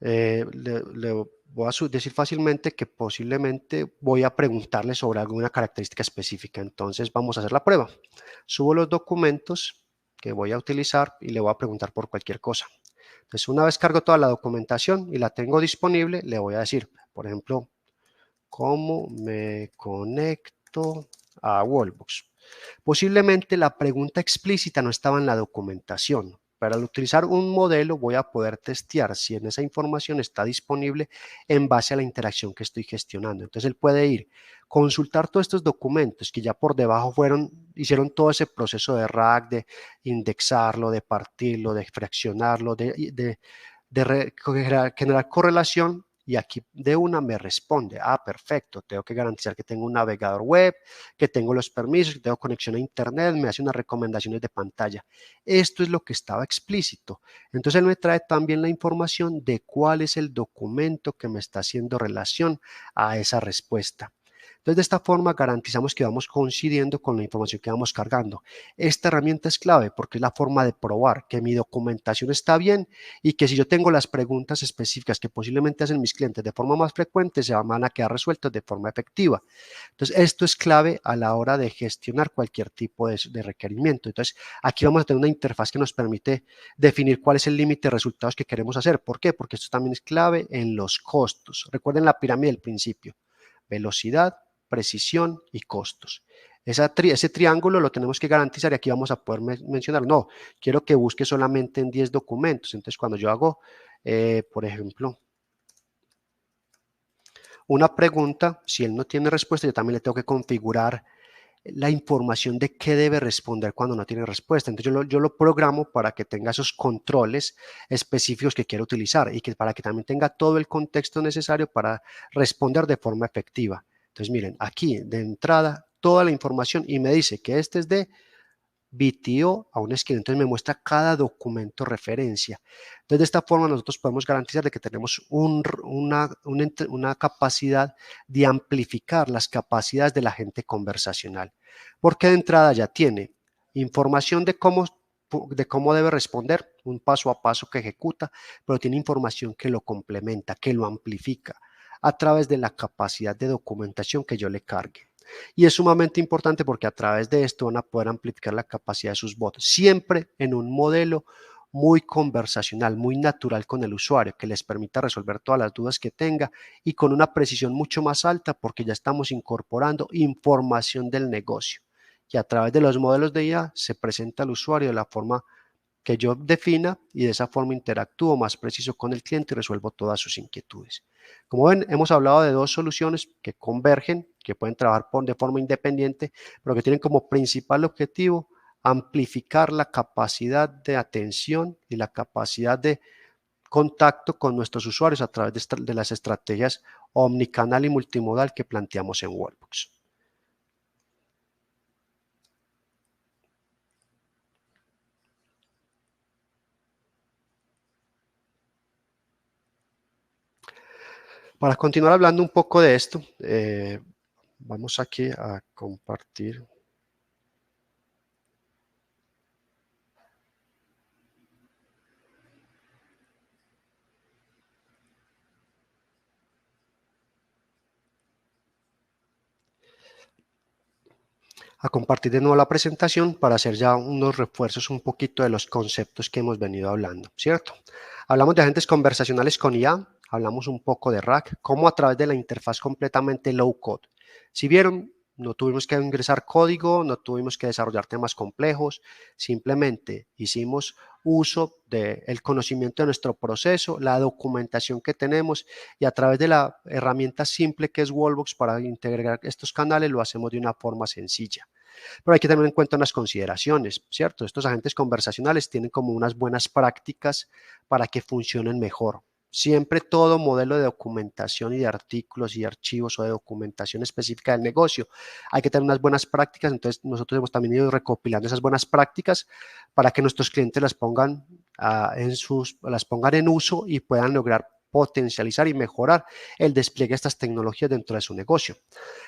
le voy a decir fácilmente que posiblemente voy a preguntarle sobre alguna característica específica. Entonces vamos a hacer la prueba. Subo los documentos que voy a utilizar y le voy a preguntar por cualquier cosa. Entonces una vez cargo toda la documentación y la tengo disponible, le voy a decir, por ejemplo, ¿cómo me conecto a Wallbox? Posiblemente la pregunta explícita no estaba en la documentación, pero al utilizar un modelo voy a poder testear si en esa información está disponible en base a la interacción que estoy gestionando. Entonces él puede ir, consultar todos estos documentos que ya por debajo hicieron todo ese proceso de RAG, de indexarlo, de partirlo, de fraccionarlo, de generar correlación. Y aquí de una me responde, perfecto, tengo que garantizar que tengo un navegador web, que tengo los permisos, que tengo conexión a internet, me hace unas recomendaciones de pantalla. Esto es lo que estaba explícito. Entonces él me trae también la información de cuál es el documento que me está haciendo relación a esa respuesta. Entonces, de esta forma garantizamos que vamos coincidiendo con la información que vamos cargando. Esta herramienta es clave porque es la forma de probar que mi documentación está bien y que si yo tengo las preguntas específicas que posiblemente hacen mis clientes de forma más frecuente, se van a quedar resueltas de forma efectiva. Entonces, esto es clave a la hora de gestionar cualquier tipo de requerimiento. Entonces, aquí vamos a tener una interfaz que nos permite definir cuál es el límite de resultados que queremos hacer. ¿Por qué? Porque esto también es clave en los costos. Recuerden la pirámide del principio. Velocidad, precisión y costos. Ese triángulo lo tenemos que garantizar y aquí vamos a poder mencionar, no, quiero que busque solamente en 10 documentos. Entonces, cuando yo hago, por ejemplo, una pregunta, si él no tiene respuesta, yo también le tengo que configurar la información de qué debe responder cuando no tiene respuesta. Entonces yo lo programo para que tenga esos controles específicos que quiero utilizar y que para que también tenga todo el contexto necesario para responder de forma efectiva. Entonces miren, aquí de entrada toda la información y me dice que este es de BTO a un esquema, entonces me muestra cada documento referencia. Entonces de esta forma nosotros podemos garantizar de que tenemos una capacidad de amplificar las capacidades del agente conversacional, porque de entrada ya tiene información de cómo debe responder, un paso a paso que ejecuta, pero tiene información que lo complementa, que lo amplifica a través de la capacidad de documentación que yo le cargue. Y es sumamente importante porque a través de esto van a poder amplificar la capacidad de sus bots, siempre en un modelo muy conversacional, muy natural con el usuario, que les permita resolver todas las dudas que tenga y con una precisión mucho más alta porque ya estamos incorporando información del negocio. Y a través de los modelos de IA se presenta al usuario de la forma que yo defina y de esa forma interactúo más preciso con el cliente y resuelvo todas sus inquietudes. Como ven, hemos hablado de dos soluciones que convergen, que pueden trabajar de forma independiente, pero que tienen como principal objetivo amplificar la capacidad de atención y la capacidad de contacto con nuestros usuarios a través de las estrategias omnicanal y multimodal que planteamos en Wallbox. Para continuar hablando un poco de esto, vamos aquí a compartir. A compartir de nuevo la presentación para hacer ya unos refuerzos un poquito de los conceptos que hemos venido hablando, ¿cierto? Hablamos de agentes conversacionales con IA, hablamos un poco de RAG, cómo a través de la interfaz completamente low code. Si vieron, No tuvimos que ingresar código, no tuvimos que desarrollar temas complejos, simplemente hicimos uso del conocimiento de nuestro proceso, la documentación que tenemos y a través de la herramienta simple que es Wallbox para integrar estos canales lo hacemos de una forma sencilla. Pero hay que tener en cuenta unas consideraciones, ¿cierto? Estos agentes conversacionales tienen como unas buenas prácticas para que funcionen mejor. Siempre todo modelo de documentación y de artículos y de archivos o de documentación específica del negocio, hay que tener unas buenas prácticas, entonces nosotros hemos también ido recopilando esas buenas prácticas para que nuestros clientes las pongan, las pongan en uso y puedan lograr potencializar y mejorar el despliegue de estas tecnologías dentro de su negocio.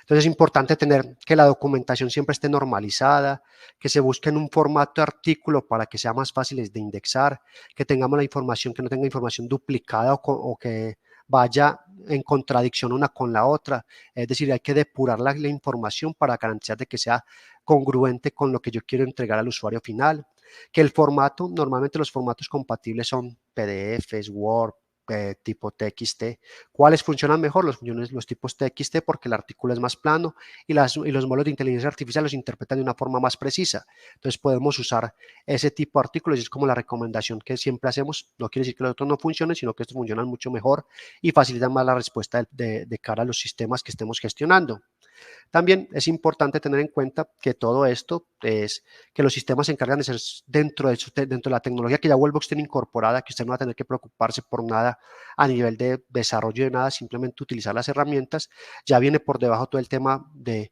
Entonces es importante tener que la documentación siempre esté normalizada, que se busque en un formato de artículo para que sea más fácil de indexar, que tengamos la información, que no tenga información duplicada o que vaya en contradicción una con la otra. Es decir, hay que depurar la información para garantizar de que sea congruente con lo que yo quiero entregar al usuario final. Que el formato, normalmente los formatos compatibles son PDFs, Word, tipo TXT. ¿Cuáles funcionan mejor? Los tipos TXT porque el artículo es más plano y los modelos de inteligencia artificial los interpretan de una forma más precisa. Entonces podemos usar ese tipo de artículos y es como la recomendación que siempre hacemos. No quiere decir que los otros no funcionen, sino que estos funcionan mucho mejor y facilitan más la respuesta de cara a los sistemas que estemos gestionando. También es importante tener en cuenta que todo esto es que los sistemas se encargan de ser dentro de la tecnología que ya Wallbox tiene incorporada, que usted no va a tener que preocuparse por nada a nivel de desarrollo de nada, simplemente utilizar las herramientas. Ya viene por debajo todo el tema de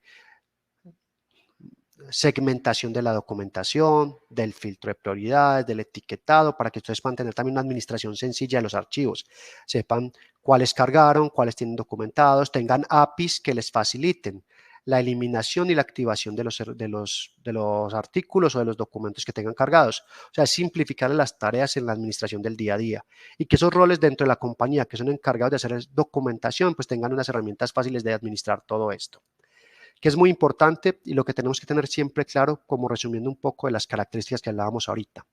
segmentación de la documentación, del filtro de prioridades, del etiquetado, para que ustedes puedan tener también una administración sencilla de los archivos, sepan cuáles cargaron, cuáles tienen documentados, tengan APIs que les faciliten la eliminación y la activación de los artículos o de los documentos que tengan cargados. O sea, simplificar las tareas en la administración del día a día y que esos roles dentro de la compañía que son encargados de hacer documentación, pues tengan unas herramientas fáciles de administrar todo esto, que es muy importante y lo que tenemos que tener siempre claro, como resumiendo un poco de las características que hablábamos ahorita.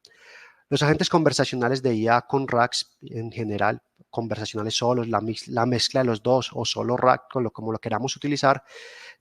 Los agentes conversacionales de IA con RAGs en general, conversacionales solos, la mezcla de los dos o solo RAG, como lo queramos utilizar,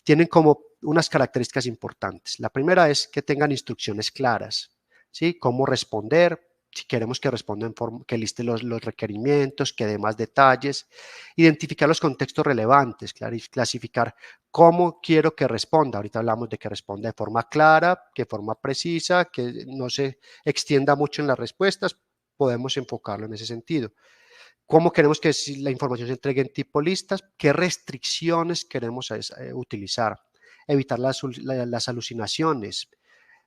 tienen como unas características importantes. La primera es que tengan instrucciones claras, ¿sí? Cómo responder, si queremos que responda en forma, que liste los requerimientos, que dé más detalles, identificar los contextos relevantes, clasificar cómo quiero que responda. Ahorita hablamos de que responda de forma clara, de forma precisa, que no se extienda mucho en las respuestas, podemos enfocarlo en ese sentido. ¿Cómo queremos que la información se entregue en tipo listas? ¿Qué restricciones queremos utilizar? Evitar las alucinaciones.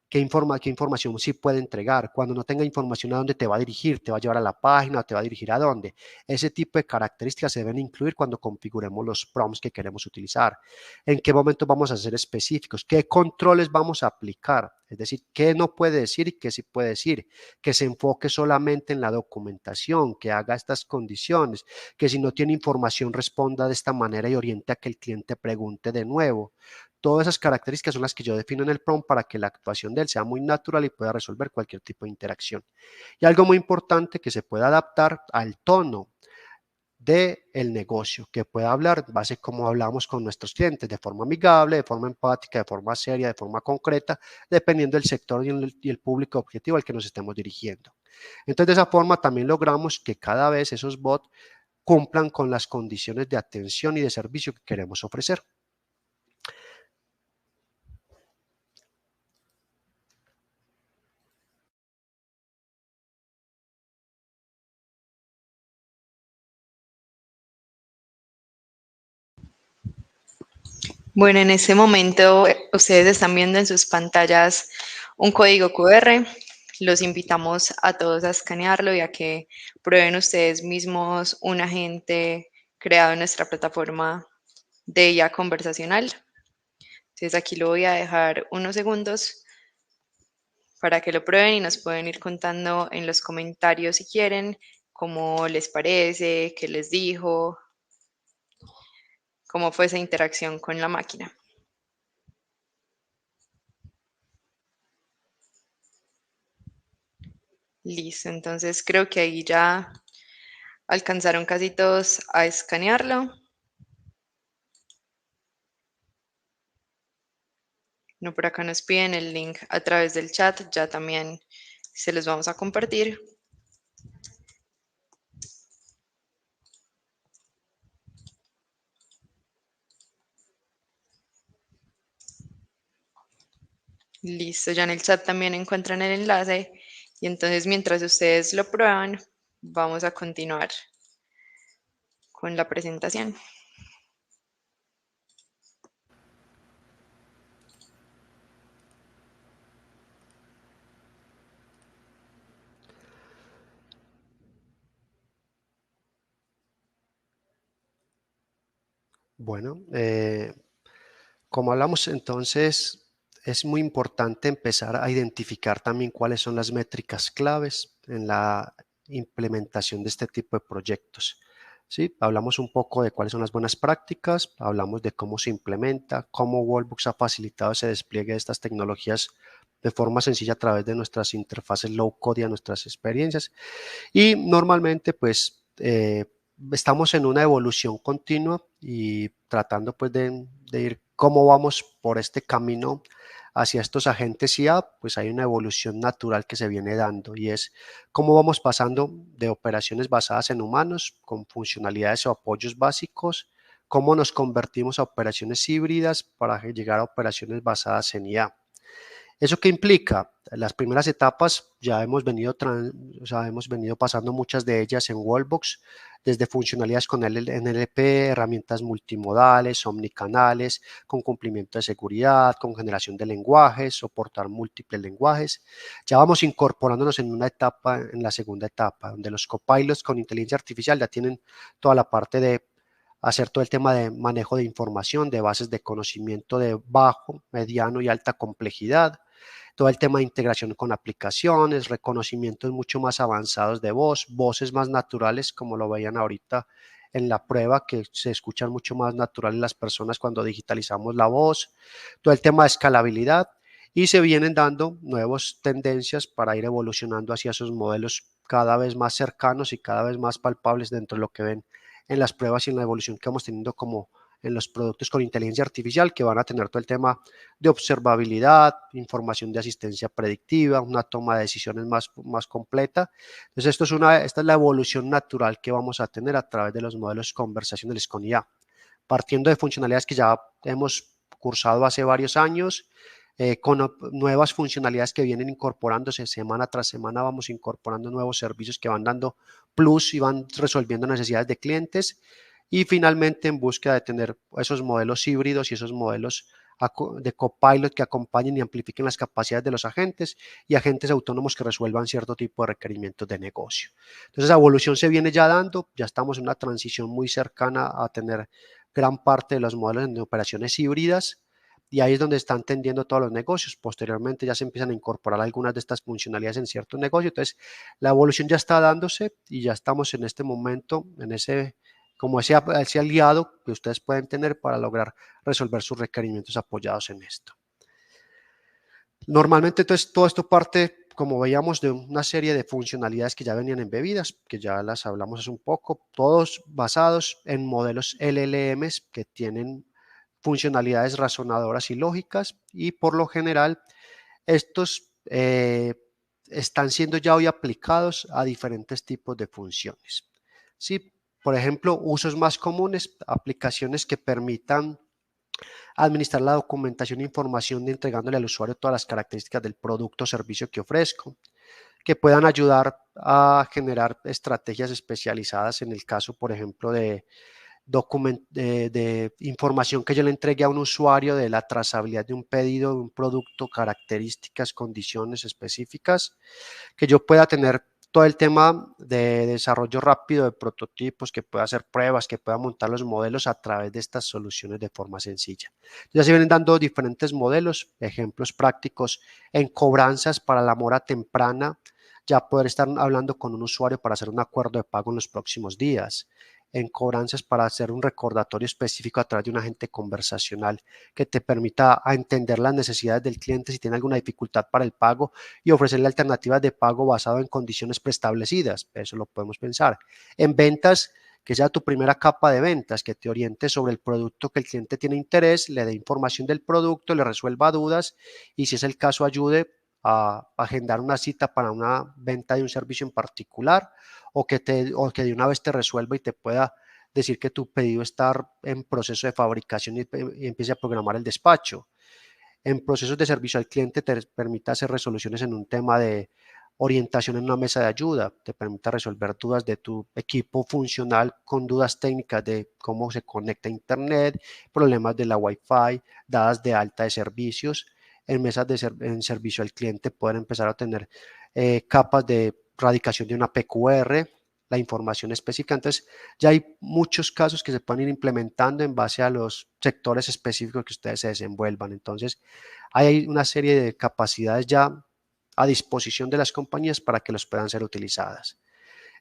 ¿Qué información sí puede entregar? Cuando no tenga información, ¿a dónde te va a dirigir? ¿Te va a llevar a la página o te va a dirigir a dónde? Ese tipo de características se deben incluir cuando configuremos los prompts que queremos utilizar. ¿En qué momento vamos a ser específicos? ¿Qué controles vamos a aplicar? Es decir, qué no puede decir y qué sí puede decir. Que se enfoque solamente en la documentación, que haga estas condiciones, que si no tiene información responda de esta manera y oriente a que el cliente pregunte de nuevo. Todas esas características son las que yo defino en el prompt para que la actuación de él sea muy natural y pueda resolver cualquier tipo de interacción. Y algo muy importante, que se pueda adaptar al tono del negocio, que pueda hablar base como hablamos con nuestros clientes, de forma amigable, de forma empática, de forma seria, de forma concreta, dependiendo del sector y el público objetivo al que nos estemos dirigiendo. Entonces, de esa forma también logramos que cada vez esos bots cumplan con las condiciones de atención y de servicio que queremos ofrecer. Bueno, en este momento ustedes están viendo en sus pantallas un código QR. Los invitamos a todos a escanearlo y a que prueben ustedes mismos un agente creado en nuestra plataforma de IA conversacional. Entonces aquí lo voy a dejar unos segundos para que lo prueben y nos pueden ir contando en los comentarios si quieren cómo les parece, qué les dijo, cómo fue esa interacción con la máquina. Listo, entonces creo que ahí ya alcanzaron casi todos a escanearlo. No, por acá nos piden el link a través del chat, ya también se los vamos a compartir. Listo, ya en el chat también encuentran el enlace y entonces mientras ustedes lo prueban, vamos a continuar con la presentación. Bueno, como hablamos entonces, es muy importante empezar a identificar también cuáles son las métricas claves en la implementación de este tipo de proyectos. ¿Sí? Hablamos un poco de cuáles son las buenas prácticas, hablamos de cómo se implementa, cómo Wallbox ha facilitado ese despliegue de estas tecnologías de forma sencilla a través de nuestras interfaces low code y a nuestras experiencias. Y normalmente pues estamos en una evolución continua y tratando pues de ir cómo vamos por este camino hacia estos agentes IA, pues hay una evolución natural que se viene dando y es cómo vamos pasando de operaciones basadas en humanos con funcionalidades o apoyos básicos, cómo nos convertimos a operaciones híbridas para llegar a operaciones basadas en IA. ¿Eso qué implica? Las primeras etapas ya hemos venido pasando muchas de ellas en Wallbox, desde funcionalidades con NLP, herramientas multimodales, omnicanales, con cumplimiento de seguridad, con generación de lenguajes, soportar múltiples lenguajes. Ya vamos incorporándonos en una etapa, en la segunda etapa, donde los copilots con inteligencia artificial ya tienen toda la parte de hacer todo el tema de manejo de información, de bases de conocimiento de bajo, mediano y alta complejidad, todo el tema de integración con aplicaciones, reconocimientos mucho más avanzados de voz, voces más naturales, como lo veían ahorita en la prueba, que se escuchan mucho más naturales las personas cuando digitalizamos la voz, todo el tema de escalabilidad, y se vienen dando nuevas tendencias para ir evolucionando hacia esos modelos cada vez más cercanos y cada vez más palpables dentro de lo que ven en las pruebas y en la evolución que vamos teniendo como en los productos con inteligencia artificial, que van a tener todo el tema de observabilidad, información de asistencia predictiva, una toma de decisiones más completa. Entonces, esta es la evolución natural que vamos a tener a través de los modelos conversacionales con IA, partiendo de funcionalidades que ya hemos cursado hace varios años, con nuevas funcionalidades que vienen incorporándose semana tras semana, vamos incorporando nuevos servicios que van dando plus y van resolviendo necesidades de clientes, y finalmente en búsqueda de tener esos modelos híbridos y esos modelos de copilot que acompañen y amplifiquen las capacidades de los agentes y agentes autónomos que resuelvan cierto tipo de requerimientos de negocio. Entonces, la evolución se viene ya dando, ya estamos en una transición muy cercana a tener gran parte de los modelos de operaciones híbridas, y ahí es donde están tendiendo todos los negocios. Posteriormente ya se empiezan a incorporar algunas de estas funcionalidades en ciertos negocios. Entonces, la evolución ya está dándose y ya estamos en este momento, en ese aliado que ustedes pueden tener para lograr resolver sus requerimientos apoyados en esto. Normalmente, entonces, todo esto parte, como veíamos, de una serie de funcionalidades que ya venían embebidas, que ya las hablamos hace un poco, todos basados en modelos LLMs que tienen funcionalidades razonadoras y lógicas, y por lo general estos están siendo ya hoy aplicados a diferentes tipos de funciones. ¿Sí? Por ejemplo, usos más comunes, aplicaciones que permitan administrar la documentación e información entregándole al usuario todas las características del producto o servicio que ofrezco, que puedan ayudar a generar estrategias especializadas en el caso, por ejemplo, de información que yo le entregue a un usuario de la trazabilidad de un pedido, de un producto, características, condiciones específicas, que yo pueda tener todo el tema de desarrollo rápido de prototipos, que pueda hacer pruebas, que pueda montar los modelos a través de estas soluciones de forma sencilla. Ya se vienen dando diferentes modelos, ejemplos prácticos en cobranzas para la mora temprana, ya poder estar hablando con un usuario para hacer un acuerdo de pago en los próximos días, en cobranzas para hacer un recordatorio específico a través de un agente conversacional que te permita entender las necesidades del cliente si tiene alguna dificultad para el pago y ofrecerle alternativas de pago basado en condiciones preestablecidas. Eso lo podemos pensar. En ventas, que sea tu primera capa de ventas, que te oriente sobre el producto que el cliente tiene interés, le dé información del producto, le resuelva dudas y si es el caso ayude a agendar una cita para una venta de un servicio en particular o que de una vez te resuelva y te pueda decir que tu pedido está en proceso de fabricación y empiece a programar el despacho. En procesos de servicio al cliente te permite hacer resoluciones en un tema de orientación en una mesa de ayuda, te permite resolver dudas de tu equipo funcional con dudas técnicas de cómo se conecta a internet, problemas de la Wi-Fi, dadas de alta de servicios. En mesas en servicio al cliente pueden empezar a tener capas de radicación de una PQR, la información específica. Entonces, ya hay muchos casos que se pueden ir implementando en base a los sectores específicos que ustedes se desenvuelvan. Entonces, hay una serie de capacidades ya a disposición de las compañías para que los puedan ser utilizadas.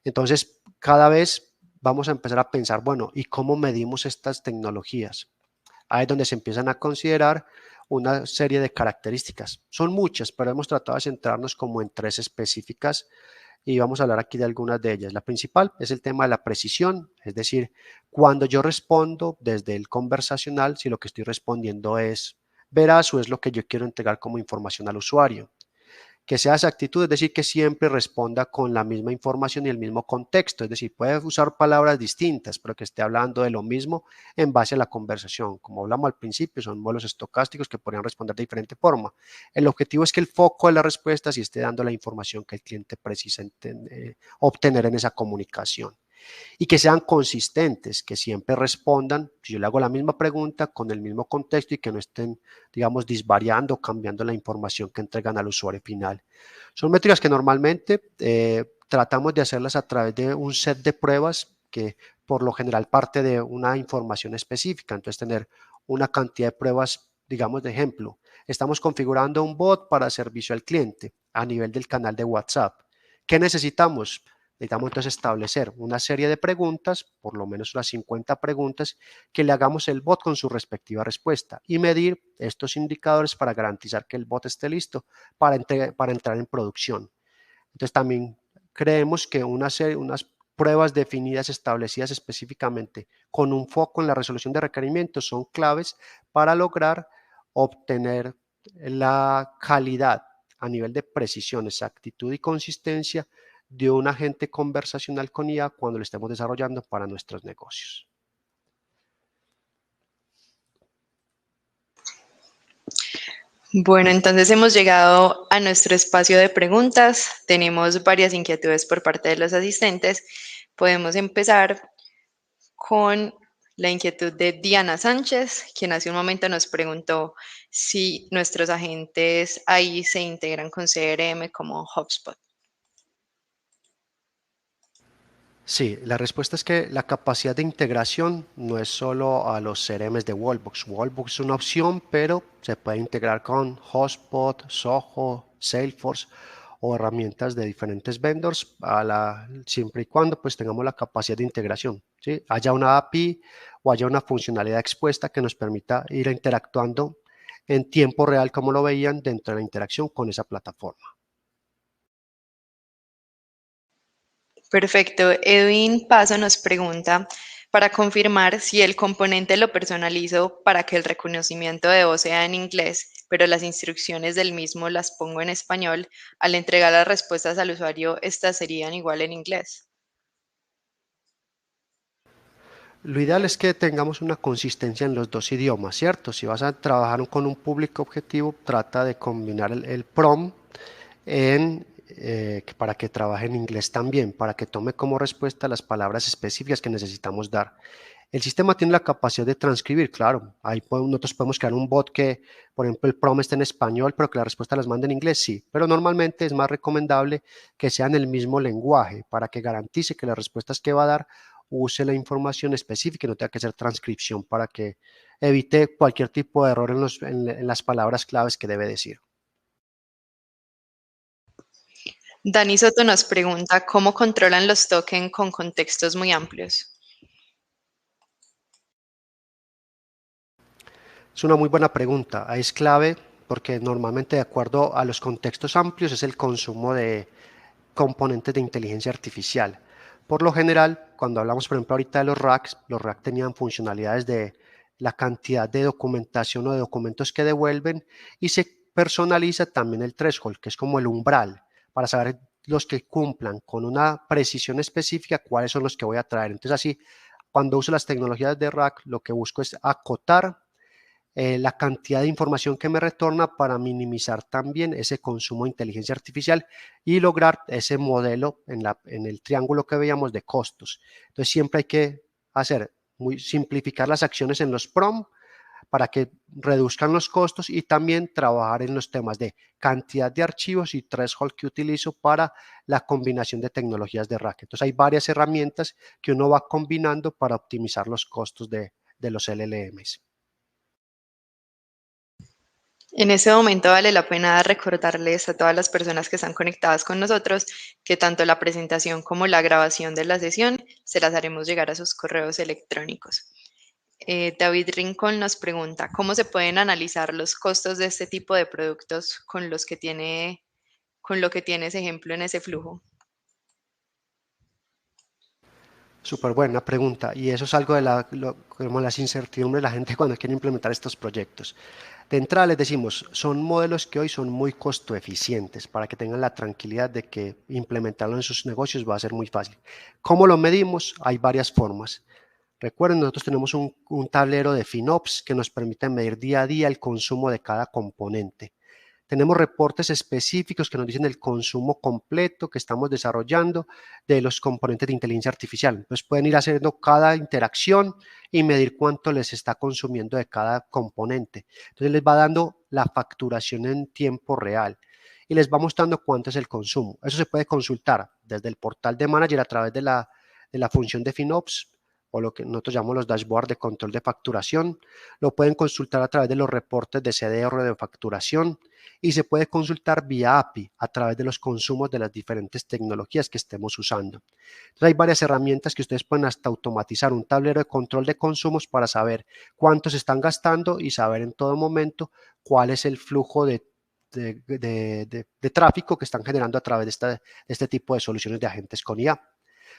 Entonces, cada vez vamos a empezar a pensar, bueno, ¿y cómo medimos estas tecnologías? Ahí es donde se empiezan a considerar una serie de características. Son muchas, pero hemos tratado de centrarnos como en 3 específicas y vamos a hablar aquí de algunas de ellas. La principal es el tema de la precisión, es decir, cuando yo respondo desde el conversacional, si lo que estoy respondiendo es veraz o es lo que yo quiero entregar como información al usuario. Que sea exactitud, es decir, que siempre responda con la misma información y el mismo contexto, es decir, puede usar palabras distintas, pero que esté hablando de lo mismo en base a la conversación. Como hablamos al principio, son modelos estocásticos que podrían responder de diferente forma. El objetivo es que el foco de la respuesta sí esté dando la información que el cliente precisa obtener en esa comunicación. Y que sean consistentes, que siempre respondan, si yo le hago la misma pregunta con el mismo contexto y que no estén, digamos, disvariando o cambiando la información que entregan al usuario final. Son métricas que normalmente tratamos de hacerlas a través de un set de pruebas que por lo general parte de una información específica, entonces tener una cantidad de pruebas, digamos, de ejemplo, estamos configurando un bot para servicio al cliente a nivel del canal de WhatsApp. ¿Qué necesitamos? Necesitamos entonces establecer una serie de preguntas, por lo menos unas 50 preguntas, que le hagamos el bot con su respectiva respuesta y medir estos indicadores para garantizar que el bot esté listo para entrar en producción. Entonces también creemos que unas pruebas definidas, establecidas específicamente con un foco en la resolución de requerimientos son claves para lograr obtener la calidad a nivel de precisión, exactitud y consistencia de un agente conversacional con IA cuando lo estemos desarrollando para nuestros negocios. Bueno, entonces hemos llegado a nuestro espacio de preguntas. Tenemos varias inquietudes por parte de los asistentes. Podemos empezar con la inquietud de Diana Sánchez, quien hace un momento nos preguntó si nuestros agentes ahí se integran con CRM como HubSpot. Sí, la respuesta es que la capacidad de integración no es solo a los CRMs de Wallbox. Wallbox es una opción, pero se puede integrar con HubSpot, Zoho, Salesforce o herramientas de diferentes vendors siempre y cuando pues tengamos la capacidad de integración, ¿sí? Haya una API o haya una funcionalidad expuesta que nos permita ir interactuando en tiempo real como lo veían dentro de la interacción con esa plataforma. Perfecto. Edwin Paso nos pregunta para confirmar si el componente lo personalizo para que el reconocimiento de voz sea en inglés, pero las instrucciones del mismo las pongo en español. Al entregar las respuestas al usuario, estas serían igual en inglés. Lo ideal es que tengamos una consistencia en los dos idiomas, ¿cierto? Si vas a trabajar con un público objetivo, trata de combinar el prompt para que trabaje en inglés también, para que tome como respuesta las palabras específicas que necesitamos dar. El sistema tiene la capacidad de transcribir, claro. Nosotros podemos crear un bot que, por ejemplo, el prompt esté en español, pero que la respuesta las mande en inglés, sí. Pero normalmente es más recomendable que sean el mismo lenguaje para que garantice que las respuestas que va a dar use la información específica y no tenga que hacer transcripción para que evite cualquier tipo de error en las palabras claves que debe decir. Dani Soto nos pregunta cómo controlan los tokens con contextos muy amplios. Es una muy buena pregunta. Es clave porque normalmente de acuerdo a los contextos amplios es el consumo de componentes de inteligencia artificial. Por lo general, cuando hablamos, por ejemplo, ahorita de los RAC tenían funcionalidades de la cantidad de documentación o de documentos que devuelven y se personaliza también el threshold, que es como el umbral, para saber los que cumplan con una precisión específica, cuáles son los que voy a traer. Entonces, así, cuando uso las tecnologías de RAC, lo que busco es acotar la cantidad de información que me retorna para minimizar también ese consumo de inteligencia artificial y lograr ese modelo en el triángulo que veíamos de costos. Entonces siempre hay que simplificar las acciones en los PROM para que reduzcan los costos y también trabajar en los temas de cantidad de archivos y threshold que utilizo para la combinación de tecnologías de RAC. Entonces hay varias herramientas que uno va combinando para optimizar los costos de los LLMs. En ese momento vale la pena recordarles a todas las personas que están conectadas con nosotros que tanto la presentación como la grabación de la sesión se las haremos llegar a sus correos electrónicos. David Rincón nos pregunta, ¿cómo se pueden analizar los costos de este tipo de productos con lo que tienes ejemplo en ese flujo? Súper buena pregunta, y eso es algo de como las incertidumbres de la gente cuando quiere implementar estos proyectos. De entrada les decimos, son modelos que hoy son muy costo eficientes para que tengan la tranquilidad de que implementarlo en sus negocios va a ser muy fácil. ¿Cómo lo medimos? Hay varias formas. Recuerden, nosotros tenemos un tablero de FinOps que nos permite medir día a día el consumo de cada componente. Tenemos reportes específicos que nos dicen el consumo completo que estamos desarrollando de los componentes de inteligencia artificial. Entonces pueden ir haciendo cada interacción y medir cuánto les está consumiendo de cada componente. Entonces les va dando la facturación en tiempo real y les va mostrando cuánto es el consumo. Eso se puede consultar desde el portal de Manager a través de la función de FinOps o lo que nosotros llamamos los dashboards de control de facturación. Lo pueden consultar a través de los reportes de CDR de facturación y se puede consultar vía API a través de los consumos de las diferentes tecnologías que estemos usando. Entonces hay varias herramientas que ustedes pueden hasta automatizar un tablero de control de consumos para saber cuántos están gastando y saber en todo momento cuál es el flujo de tráfico que están generando a través de este tipo de soluciones de agentes con IA.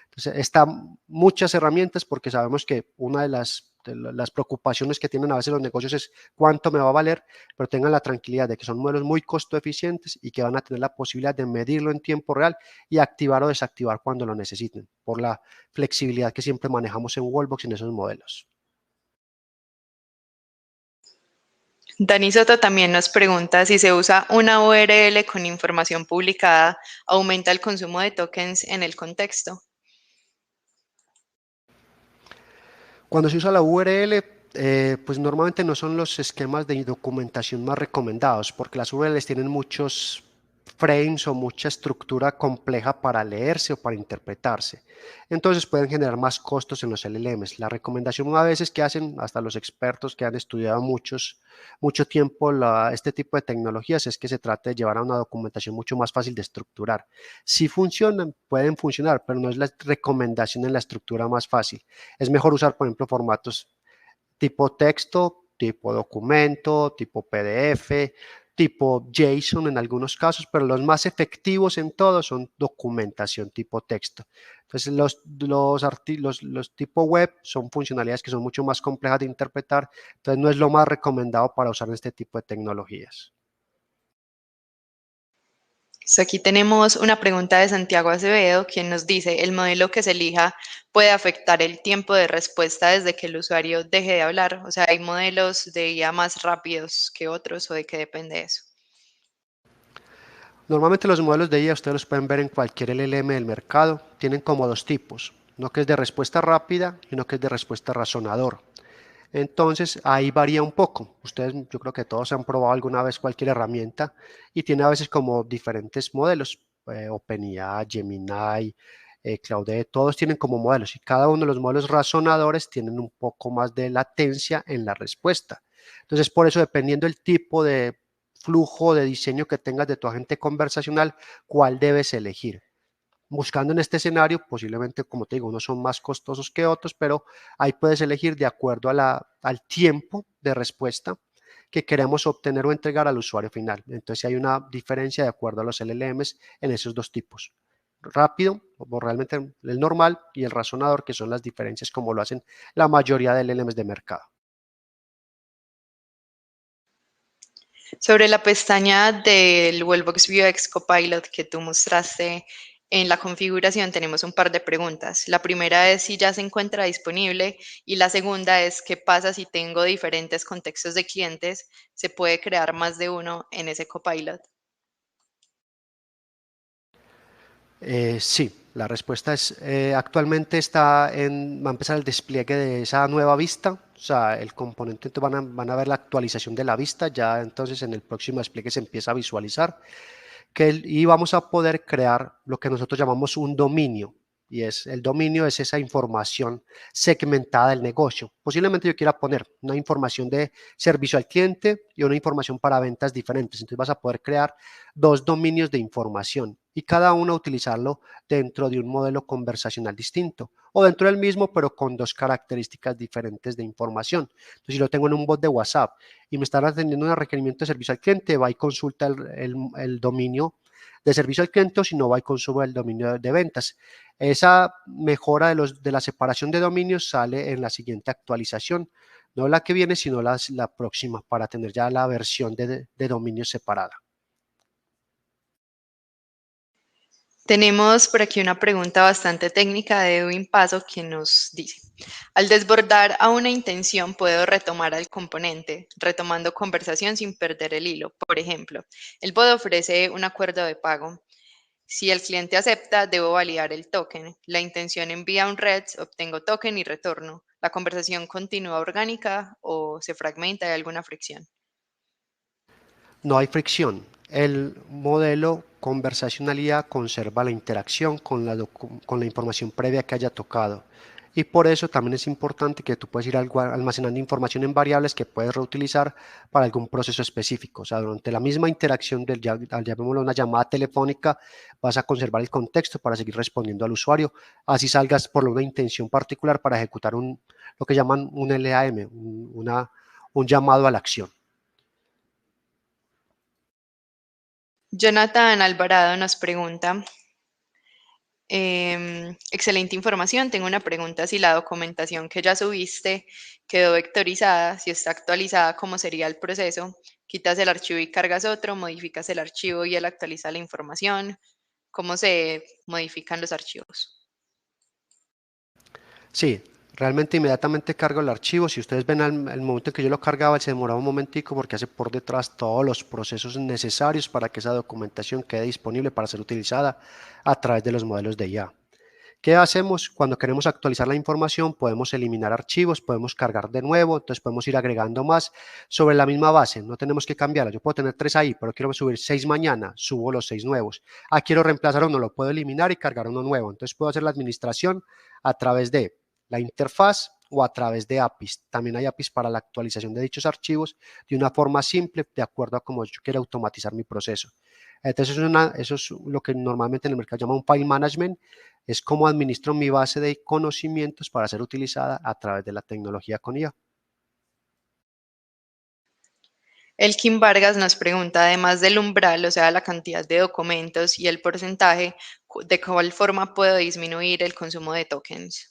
Entonces, están muchas herramientas porque sabemos que una de las preocupaciones que tienen a veces los negocios es cuánto me va a valer, pero tengan la tranquilidad de que son modelos muy costo eficientes y que van a tener la posibilidad de medirlo en tiempo real y activar o desactivar cuando lo necesiten, por la flexibilidad que siempre manejamos en Wallbox en esos modelos. Dani Soto también nos pregunta si se usa una URL con información publicada, ¿aumenta el consumo de tokens en el contexto? Cuando se usa la URL, pues normalmente no son los esquemas de documentación más recomendados, porque las URLs tienen muchos frames o mucha estructura compleja para leerse o para interpretarse. Entonces pueden generar más costos en los LLMs. La recomendación a veces que hacen hasta los expertos que han estudiado mucho tiempo este tipo de tecnologías es que se trate de llevar a una documentación mucho más fácil de estructurar. Si funcionan, pueden funcionar, pero no es la recomendación en la estructura más fácil. Es mejor usar, por ejemplo, formatos tipo texto, tipo documento, tipo PDF, tipo JSON en algunos casos, pero los más efectivos en todos son documentación tipo texto. Entonces, los tipo web son funcionalidades que son mucho más complejas de interpretar, entonces no es lo más recomendado para usar este tipo de tecnologías. Aquí tenemos una pregunta de Santiago Acevedo, quien nos dice, ¿el modelo que se elija puede afectar el tiempo de respuesta desde que el usuario deje de hablar? O sea, ¿hay modelos de IA más rápidos que otros o de qué depende eso? Normalmente los modelos de IA ustedes los pueden ver en cualquier LLM del mercado. Tienen como dos tipos, uno que es de respuesta rápida y uno que es de respuesta razonador. Entonces ahí varía un poco. Ustedes, yo creo que todos han probado alguna vez cualquier herramienta y tiene a veces como diferentes modelos. OpenAI, Gemini, Claude, todos tienen como modelos y cada uno de los modelos razonadores tienen un poco más de latencia en la respuesta. Entonces por eso dependiendo del tipo de flujo de diseño que tengas de tu agente conversacional, cuál debes elegir. Buscando en este escenario, posiblemente, como te digo, unos son más costosos que otros, pero ahí puedes elegir de acuerdo al tiempo de respuesta que queremos obtener o entregar al usuario final. Entonces hay una diferencia de acuerdo a los LLMs en esos dos tipos. rápido, o realmente el normal, y el razonador, que son las diferencias como lo hacen la mayoría de LLMs de mercado. Sobre la pestaña del Wellbox Vuex Copilot que tú mostraste en la configuración, tenemos un par de preguntas. La primera es si ya se encuentra disponible y la segunda es qué pasa si tengo diferentes contextos de clientes. ¿Se puede crear más de uno en ese Copilot? Sí, la respuesta es, actualmente va a empezar el despliegue de esa nueva vista, o sea, el componente, entonces van a ver la actualización de la vista, ya entonces en el próximo despliegue se empieza a visualizar, y vamos a poder crear lo que nosotros llamamos un dominio, y el dominio es esa información segmentada del negocio. Posiblemente yo quiera poner una información de servicio al cliente y una información para ventas diferentes. Entonces vas a poder crear dos dominios de información y cada uno utilizarlo dentro de un modelo conversacional distinto o dentro del mismo, pero con dos características diferentes de información. Entonces, si lo tengo en un bot de WhatsApp y me están atendiendo un requerimiento de servicio al cliente, va y consulta el dominio de servicio al cliente, o si no, va y consume el dominio de ventas. Esa mejora de la separación de dominios sale en la siguiente actualización, no la que viene, sino la próxima, para tener ya la versión de dominios separada. Tenemos por aquí una pregunta bastante técnica de Edwin Paso que nos dice, al desbordar a una intención puedo retomar al componente, retomando conversación sin perder el hilo. Por ejemplo, el bot ofrece un acuerdo de pago. Si el cliente acepta, debo validar el token. La intención envía un REDS, obtengo token y retorno. ¿La conversación continúa orgánica o se fragmenta? ¿Hay alguna fricción? No hay fricción. El modelo conversacionalidad conserva la interacción con la información previa que haya tocado. Y por eso también es importante que tú puedes ir almacenando información en variables que puedes reutilizar para algún proceso específico. O sea, durante la misma interacción llamémoslo una llamada telefónica, vas a conservar el contexto para seguir respondiendo al usuario. Así salgas por una intención particular para ejecutar lo que llaman un LAM, un llamado a la acción. Jonathan Alvarado nos pregunta, excelente información. Tengo una pregunta si la documentación que ya subiste quedó vectorizada, si está actualizada, ¿cómo sería el proceso? Quitas el archivo y cargas otro, modificas el archivo y él actualiza la información. ¿Cómo se modifican los archivos? Sí, realmente inmediatamente cargo el archivo. Si ustedes ven el momento en que yo lo cargaba, se demoraba un momentico porque hace por detrás todos los procesos necesarios para que esa documentación quede disponible para ser utilizada a través de los modelos de IA. ¿Qué hacemos? Cuando queremos actualizar la información, podemos eliminar archivos, podemos cargar de nuevo, entonces podemos ir agregando más sobre la misma base, no tenemos que cambiarla. Yo puedo tener 3 ahí, pero quiero subir 6 mañana, subo los 6 nuevos. Quiero reemplazar uno, lo puedo eliminar y cargar uno nuevo. Entonces puedo hacer la administración a través de la interfaz o a través de APIs. También hay APIs para la actualización de dichos archivos de una forma simple, de acuerdo a cómo yo quiera automatizar mi proceso. Entonces, eso es lo que normalmente en el mercado llama un file management, es cómo administro mi base de conocimientos para ser utilizada a través de la tecnología con IA. Elkin Vargas nos pregunta, además del umbral, o sea, la cantidad de documentos y el porcentaje, ¿de cuál forma puedo disminuir el consumo de tokens?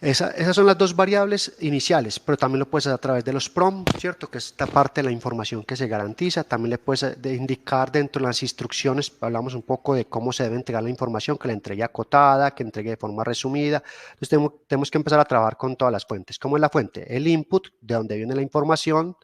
Esas son las dos variables iniciales, pero también lo puedes hacer a través de los prompts, ¿cierto? Que es esta parte de la información que se garantiza. También le puedes indicar dentro de las instrucciones, hablamos un poco de cómo se debe entregar la información, que la entregue acotada, que entregue de forma resumida. Entonces tenemos que empezar a trabajar con todas las fuentes. ¿Cómo es la fuente? El input, de donde viene la información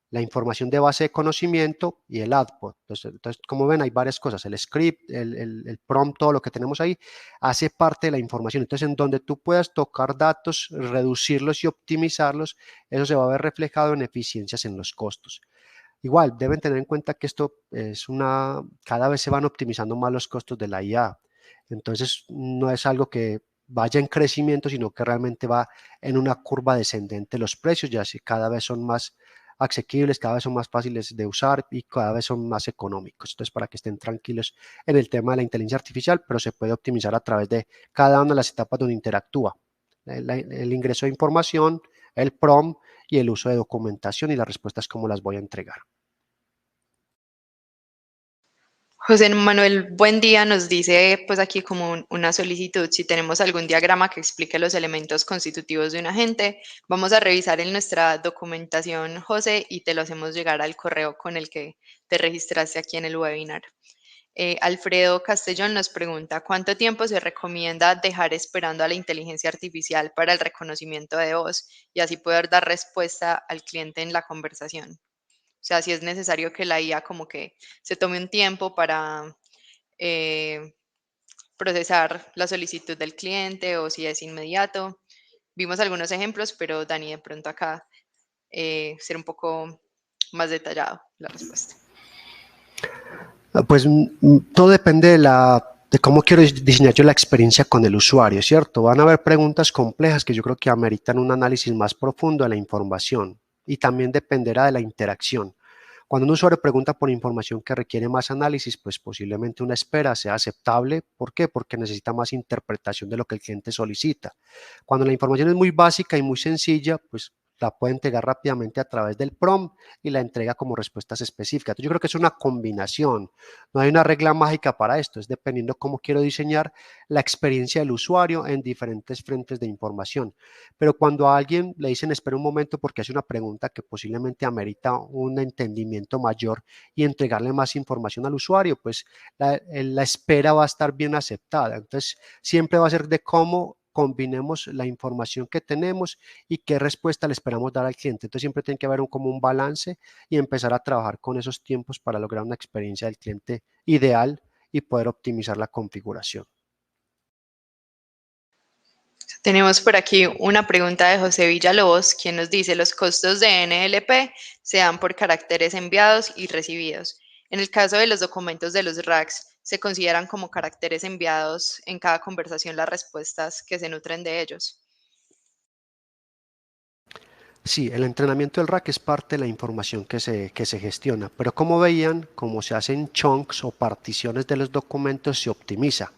de base de conocimiento y el output. Entonces, como ven, hay varias cosas. El script, el prompt, todo lo que tenemos ahí, hace parte de la información. Entonces, en donde tú puedas tocar datos, reducirlos y optimizarlos, eso se va a ver reflejado en eficiencias en los costos. Igual, deben tener en cuenta que esto cada vez se van optimizando más los costos de la IA. Entonces, no es algo que vaya en crecimiento, sino que realmente va en una curva descendente los precios, ya si cada vez son más asequibles, cada vez son más fáciles de usar y cada vez son más económicos. Entonces, para que estén tranquilos en el tema de la inteligencia artificial, pero se puede optimizar a través de cada una de las etapas donde interactúa. El ingreso de información, el prompt y el uso de documentación y las respuestas cómo las voy a entregar. José Manuel, buen día, nos dice pues aquí como una solicitud, si tenemos algún diagrama que explique los elementos constitutivos de un agente, vamos a revisar en nuestra documentación, José, y te lo hacemos llegar al correo con el que te registraste aquí en el webinar. Alfredo Castellón nos pregunta, ¿cuánto tiempo se recomienda dejar esperando a la inteligencia artificial para el reconocimiento de voz y así poder dar respuesta al cliente en la conversación? O sea, si es necesario que la IA como que se tome un tiempo para eh, procesar la solicitud del cliente o si es inmediato. Vimos algunos ejemplos, pero Dani, de pronto acá ser un poco más detallado la respuesta. Pues todo depende de cómo quiero diseñar yo la experiencia con el usuario, ¿cierto? Van a haber preguntas complejas que yo creo que ameritan un análisis más profundo de la información y también dependerá de la interacción. Cuando un usuario pregunta por información que requiere más análisis, pues posiblemente una espera sea aceptable. ¿Por qué? Porque necesita más interpretación de lo que el cliente solicita. Cuando la información es muy básica y muy sencilla, pues la puede entregar rápidamente a través del prompt y la entrega como respuestas específicas. Entonces, yo creo que es una combinación. No hay una regla mágica para esto, es dependiendo cómo quiero diseñar la experiencia del usuario en diferentes frentes de información. Pero cuando a alguien le dicen espera un momento porque hace una pregunta que posiblemente amerita un entendimiento mayor y entregarle más información al usuario, pues la espera va a estar bien aceptada. Entonces, siempre va a ser de cómo combinemos la información que tenemos y qué respuesta le esperamos dar al cliente. Entonces, siempre tiene que haber como un balance y empezar a trabajar con esos tiempos para lograr una experiencia del cliente ideal y poder optimizar la configuración. Tenemos por aquí una pregunta de José Villalobos, quien nos dice, los costos de NLP se dan por caracteres enviados y recibidos. En el caso de los documentos de los RAGs, ¿se consideran como caracteres enviados en cada conversación las respuestas que se nutren de ellos? Sí, el entrenamiento del RAG es parte de la información que se gestiona, pero como veían, como se hacen chunks o particiones de los documentos, se optimiza.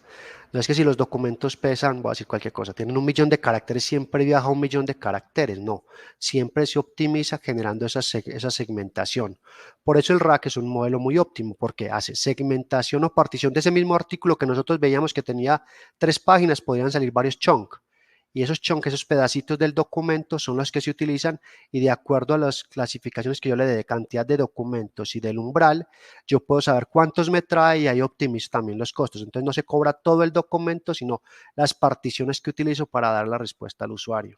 No es que si los documentos pesan, voy a decir cualquier cosa, tienen 1 millón de caracteres, siempre viaja 1 millón de caracteres. No, siempre se optimiza generando esa segmentación. Por eso el RAG es un modelo muy óptimo, porque hace segmentación o partición de ese mismo artículo que nosotros veíamos que tenía 3 páginas, podrían salir varios chunks. Y esos chunks, esos pedacitos del documento son los que se utilizan y de acuerdo a las clasificaciones que yo le dé de cantidad de documentos y del umbral, yo puedo saber cuántos me trae y ahí optimizo también los costos. Entonces no se cobra todo el documento, sino las particiones que utilizo para dar la respuesta al usuario.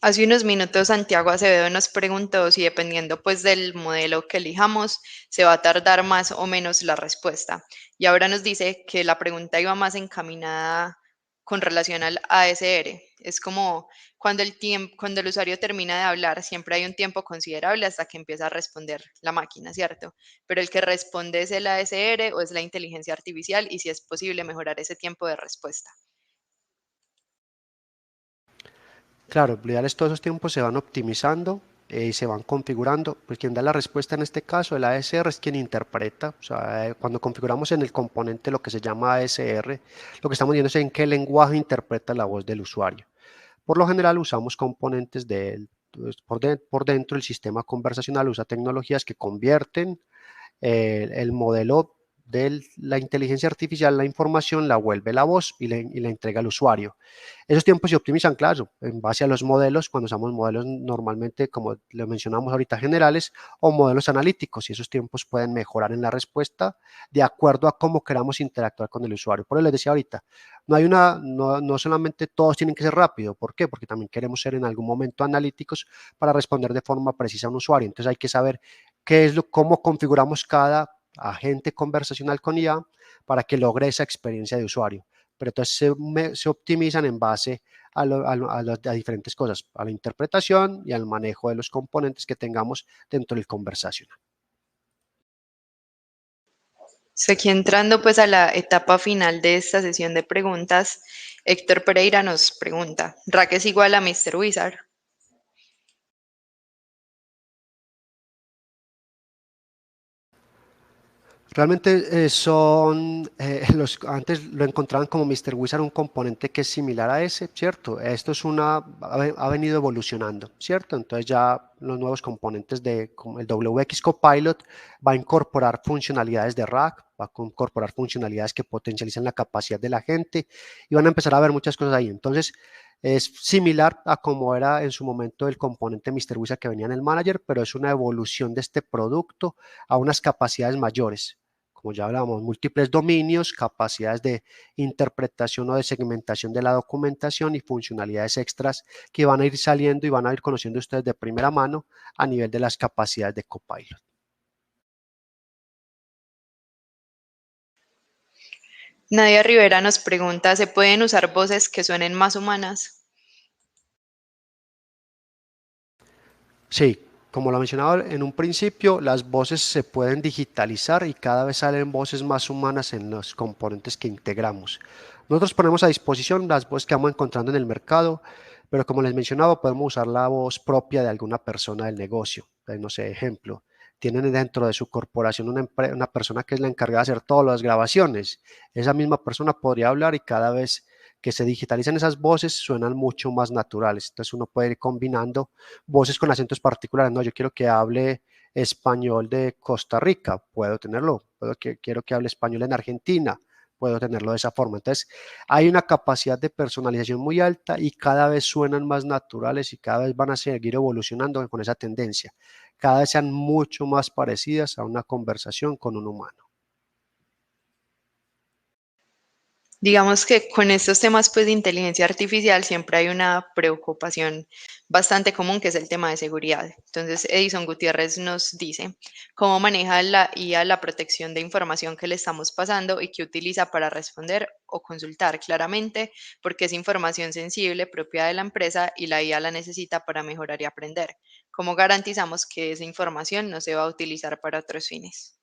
Hace unos minutos Santiago Acevedo nos preguntó si dependiendo pues del modelo que elijamos, se va a tardar más o menos la respuesta. Y ahora nos dice que la pregunta iba más encaminada con relación al ASR. Es como cuando el usuario termina de hablar, siempre hay un tiempo considerable hasta que empieza a responder la máquina, ¿cierto? Pero el que responde es el ASR o es la inteligencia artificial y si es posible mejorar ese tiempo de respuesta. Claro, lo ideal es todos esos tiempos se van optimizando y se van configurando. Pues quien da la respuesta en este caso, el ASR, es quien interpreta. O sea, cuando configuramos en el componente lo que se llama ASR, lo que estamos viendo es en qué lenguaje interpreta la voz del usuario. Por lo general usamos componentes por dentro el sistema conversacional usa tecnologías que convierten el modelo de la inteligencia artificial, la información la vuelve la voz y la entrega al usuario. Esos tiempos se optimizan, claro, en base a los modelos, cuando usamos modelos normalmente, como lo mencionamos ahorita, generales o modelos analíticos, y esos tiempos pueden mejorar en la respuesta de acuerdo a cómo queramos interactuar con el usuario. Por eso les decía ahorita, no solamente todos tienen que ser rápido. ¿Por qué? Porque también queremos ser en algún momento analíticos para responder de forma precisa a un usuario. Entonces hay que saber cómo configuramos cada agente conversacional con IA para que logre esa experiencia de usuario. Pero entonces se optimizan en base a diferentes cosas, a la interpretación y al manejo de los componentes que tengamos dentro del conversacional. Aquí entrando pues a la etapa final de esta sesión de preguntas, Héctor Pereira nos pregunta, ¿RAC es igual a Mr. Wizard? Realmente antes lo encontraban como Mr. Wizard, un componente que es similar a ese, ¿cierto? Esto es ha venido evolucionando, ¿cierto? Entonces ya los nuevos componentes como el WX Copilot va a incorporar funcionalidades de RAG, va a incorporar funcionalidades que potencializan la capacidad de la gente y van a empezar a ver muchas cosas ahí. Entonces es similar a como era en su momento el componente Mr. Wizard que venía en el Manager, pero es una evolución de este producto a unas capacidades mayores. Como ya hablábamos, múltiples dominios, capacidades de interpretación o de segmentación de la documentación y funcionalidades extras que van a ir saliendo y van a ir conociendo ustedes de primera mano a nivel de las capacidades de Copilot. Nadia Rivera nos pregunta, ¿se pueden usar voces que suenen más humanas? Sí, como lo mencionaba en un principio, las voces se pueden digitalizar y cada vez salen voces más humanas en los componentes que integramos. Nosotros ponemos a disposición las voces que vamos encontrando en el mercado, pero como les mencionaba, podemos usar la voz propia de alguna persona del negocio. No sé, ejemplo, tienen dentro de su corporación una persona que es la encargada de hacer todas las grabaciones. Esa misma persona podría hablar y cada vez que se digitalizan esas voces suenan mucho más naturales. Entonces uno puede ir combinando voces con acentos particulares. No, yo quiero que hable español de Costa Rica, puedo tenerlo. Quiero que hable español en Argentina, puedo tenerlo de esa forma. Entonces, hay una capacidad de personalización muy alta y cada vez suenan más naturales y cada vez van a seguir evolucionando con esa tendencia. Cada vez sean mucho más parecidas a una conversación con un humano. Digamos que con estos temas pues, de inteligencia artificial siempre hay una preocupación bastante común que es el tema de seguridad. Entonces, Edison Gutiérrez nos dice cómo maneja la IA la protección de información que le estamos pasando y qué utiliza para responder o consultar claramente, porque es información sensible propia de la empresa y la IA la necesita para mejorar y aprender. ¿Cómo garantizamos que esa información no se va a utilizar para otros fines?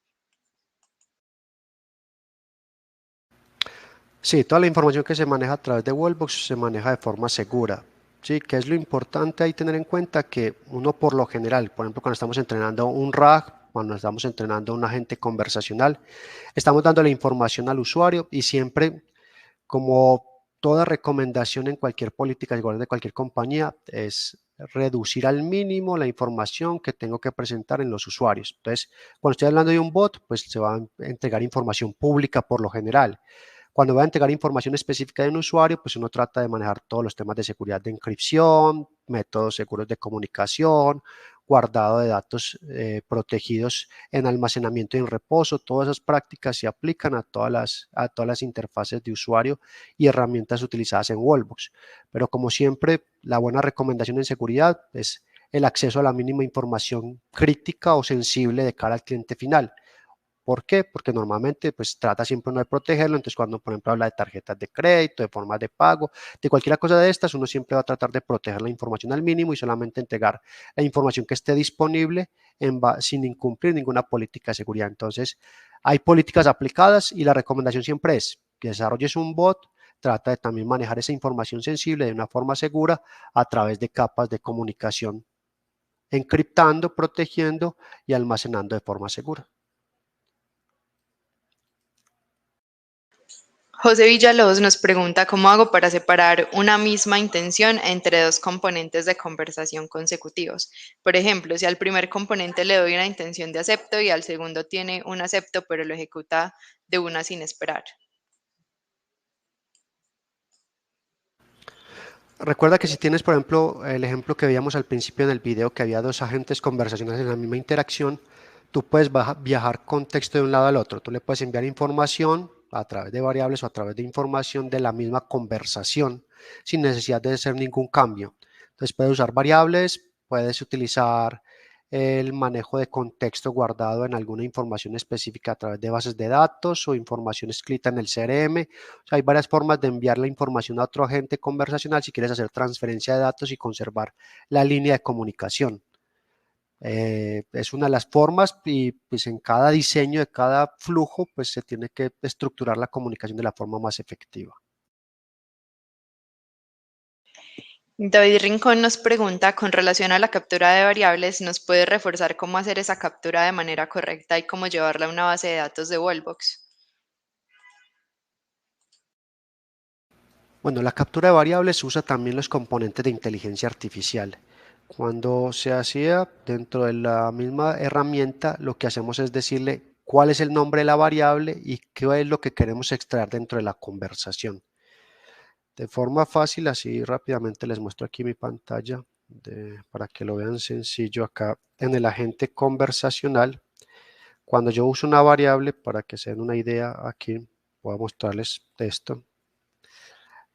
Sí, toda la información que se maneja a través de Wallbox se maneja de forma segura. Sí, que es lo importante ahí tener en cuenta que uno por lo general, por ejemplo, cuando estamos entrenando un RAG, cuando estamos entrenando un agente conversacional, estamos dando la información al usuario y siempre, como toda recomendación en cualquier política de cualquier compañía, es reducir al mínimo la información que tengo que presentar en los usuarios. Entonces, cuando estoy hablando de un bot, pues se va a entregar información pública por lo general. Cuando va a entregar información específica de un usuario, pues uno trata de manejar todos los temas de seguridad de encripción, métodos seguros de comunicación, guardado de datos protegidos en almacenamiento y en reposo. Todas esas prácticas se aplican a todas las interfaces de usuario y herramientas utilizadas en Wallbox. Pero como siempre, la buena recomendación en seguridad es el acceso a la mínima información crítica o sensible de cara al cliente final. ¿Por qué? Porque normalmente pues trata siempre uno de protegerlo, entonces cuando por ejemplo habla de tarjetas de crédito, de formas de pago, de cualquier cosa de estas, uno siempre va a tratar de proteger la información al mínimo y solamente entregar la información que esté disponible sin incumplir ninguna política de seguridad. Entonces hay políticas aplicadas y la recomendación siempre es que desarrolles un bot, trata de también manejar esa información sensible de una forma segura a través de capas de comunicación, encriptando, protegiendo y almacenando de forma segura. José Villalobos nos pregunta cómo hago para separar una misma intención entre dos componentes de conversación consecutivos. Por ejemplo, si al primer componente le doy una intención de acepto y al segundo tiene un acepto pero lo ejecuta de una sin esperar. Recuerda que si tienes, por ejemplo, el ejemplo que veíamos al principio del video, que había dos agentes conversacionales en la misma interacción, tú puedes viajar con texto de un lado al otro. Tú le puedes enviar información a través de variables o a través de información de la misma conversación sin necesidad de hacer ningún cambio. Entonces puedes usar variables, puedes utilizar el manejo de contexto guardado en alguna información específica a través de bases de datos o información escrita en el CRM. O sea, hay varias formas de enviar la información a otro agente conversacional si quieres hacer transferencia de datos y conservar la línea de comunicación. Es una de las formas y pues en cada diseño de cada flujo pues se tiene que estructurar la comunicación de la forma más efectiva. David Rincón nos pregunta, con relación a la captura de variables, ¿nos puede reforzar cómo hacer esa captura de manera correcta y cómo llevarla a una base de datos de Wallbox? Bueno, la captura de variables usa también los componentes de inteligencia artificial. Cuando se hacía dentro de la misma herramienta, lo que hacemos es decirle cuál es el nombre de la variable y qué es lo que queremos extraer dentro de la conversación. De forma fácil, así rápidamente les muestro aquí mi pantalla para que lo vean sencillo acá en el agente conversacional. Cuando yo uso una variable, para que se den una idea aquí, voy a mostrarles esto.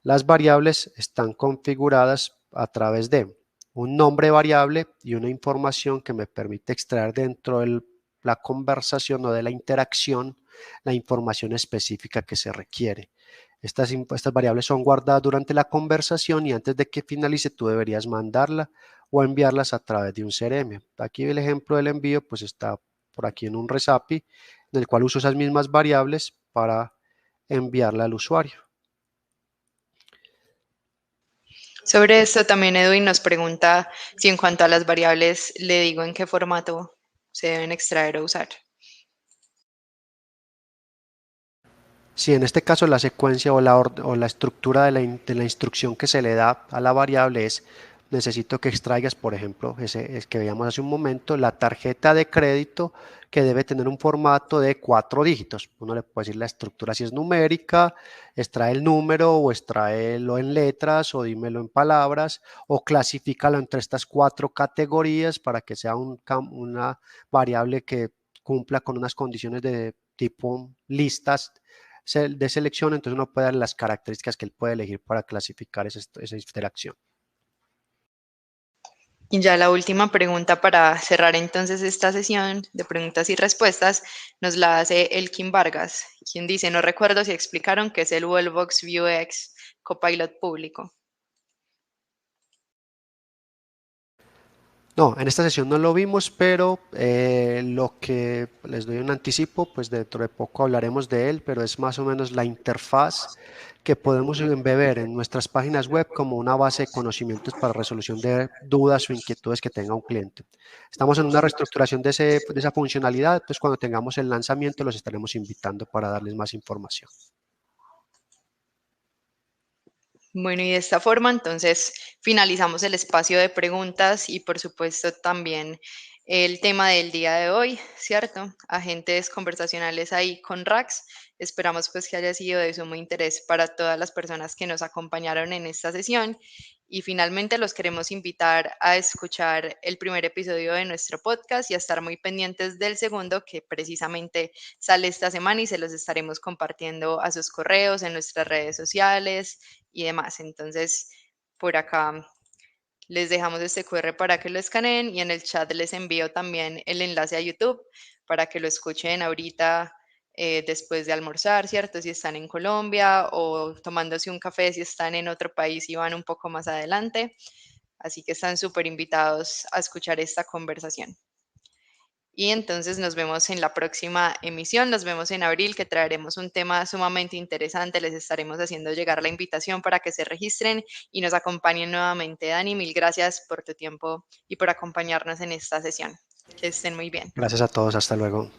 Las variables están configuradas a través de un nombre variable y una información que me permite extraer dentro de la conversación o de la interacción la información específica que se requiere. Estas variables son guardadas durante la conversación y antes de que finalice tú deberías mandarla o enviarlas a través de un CRM. Aquí el ejemplo del envío pues está por aquí en un Resapi, en el cual uso esas mismas variables para enviarla al usuario. Sobre esto también Edwin nos pregunta si en cuanto a las variables le digo en qué formato se deben extraer o usar. Si en este caso la secuencia o la estructura de la instrucción que se le da a la variable es necesito que extraigas, por ejemplo, es que veíamos hace un momento, la tarjeta de crédito que debe tener un formato de 4 dígitos. Uno le puede decir la estructura si es numérica, extrae el número o extraelo en letras o dímelo en palabras o clasifícalo entre estas 4 categorías para que sea una variable que cumpla con unas condiciones de tipo listas de selección, entonces uno puede dar las características que él puede elegir para clasificar esa interacción. Y ya la última pregunta para cerrar entonces esta sesión de preguntas y respuestas nos la hace Elkin Vargas, quien dice, no recuerdo si explicaron qué es el Wallbox Vuex Copilot público. No, en esta sesión no lo vimos, pero lo que les doy un anticipo, pues dentro de poco hablaremos de él, pero es más o menos la interfaz que podemos embeber en nuestras páginas web como una base de conocimientos para resolución de dudas o inquietudes que tenga un cliente. Estamos en una reestructuración de esa funcionalidad, pues cuando tengamos el lanzamiento los estaremos invitando para darles más información. Bueno, y de esta forma entonces finalizamos el espacio de preguntas y por supuesto también el tema del día de hoy, ¿cierto? Agentes conversacionales ahí con Rax. Esperamos pues que haya sido de sumo interés para todas las personas que nos acompañaron en esta sesión y finalmente los queremos invitar a escuchar el primer episodio de nuestro podcast y a estar muy pendientes del segundo que precisamente sale esta semana y se los estaremos compartiendo a sus correos, en nuestras redes sociales y demás. Entonces, por acá les dejamos este QR para que lo escaneen y en el chat les envío también el enlace a YouTube para que lo escuchen ahorita después de almorzar, ¿cierto? Si están en Colombia o tomándose un café si están en otro país y van un poco más adelante. Así que están súper invitados a escuchar esta conversación. Y entonces nos vemos en la próxima emisión, nos vemos en abril que traeremos un tema sumamente interesante, les estaremos haciendo llegar la invitación para que se registren y nos acompañen nuevamente. Dani, mil gracias por tu tiempo y por acompañarnos en esta sesión. Que estén muy bien. Gracias a todos, hasta luego.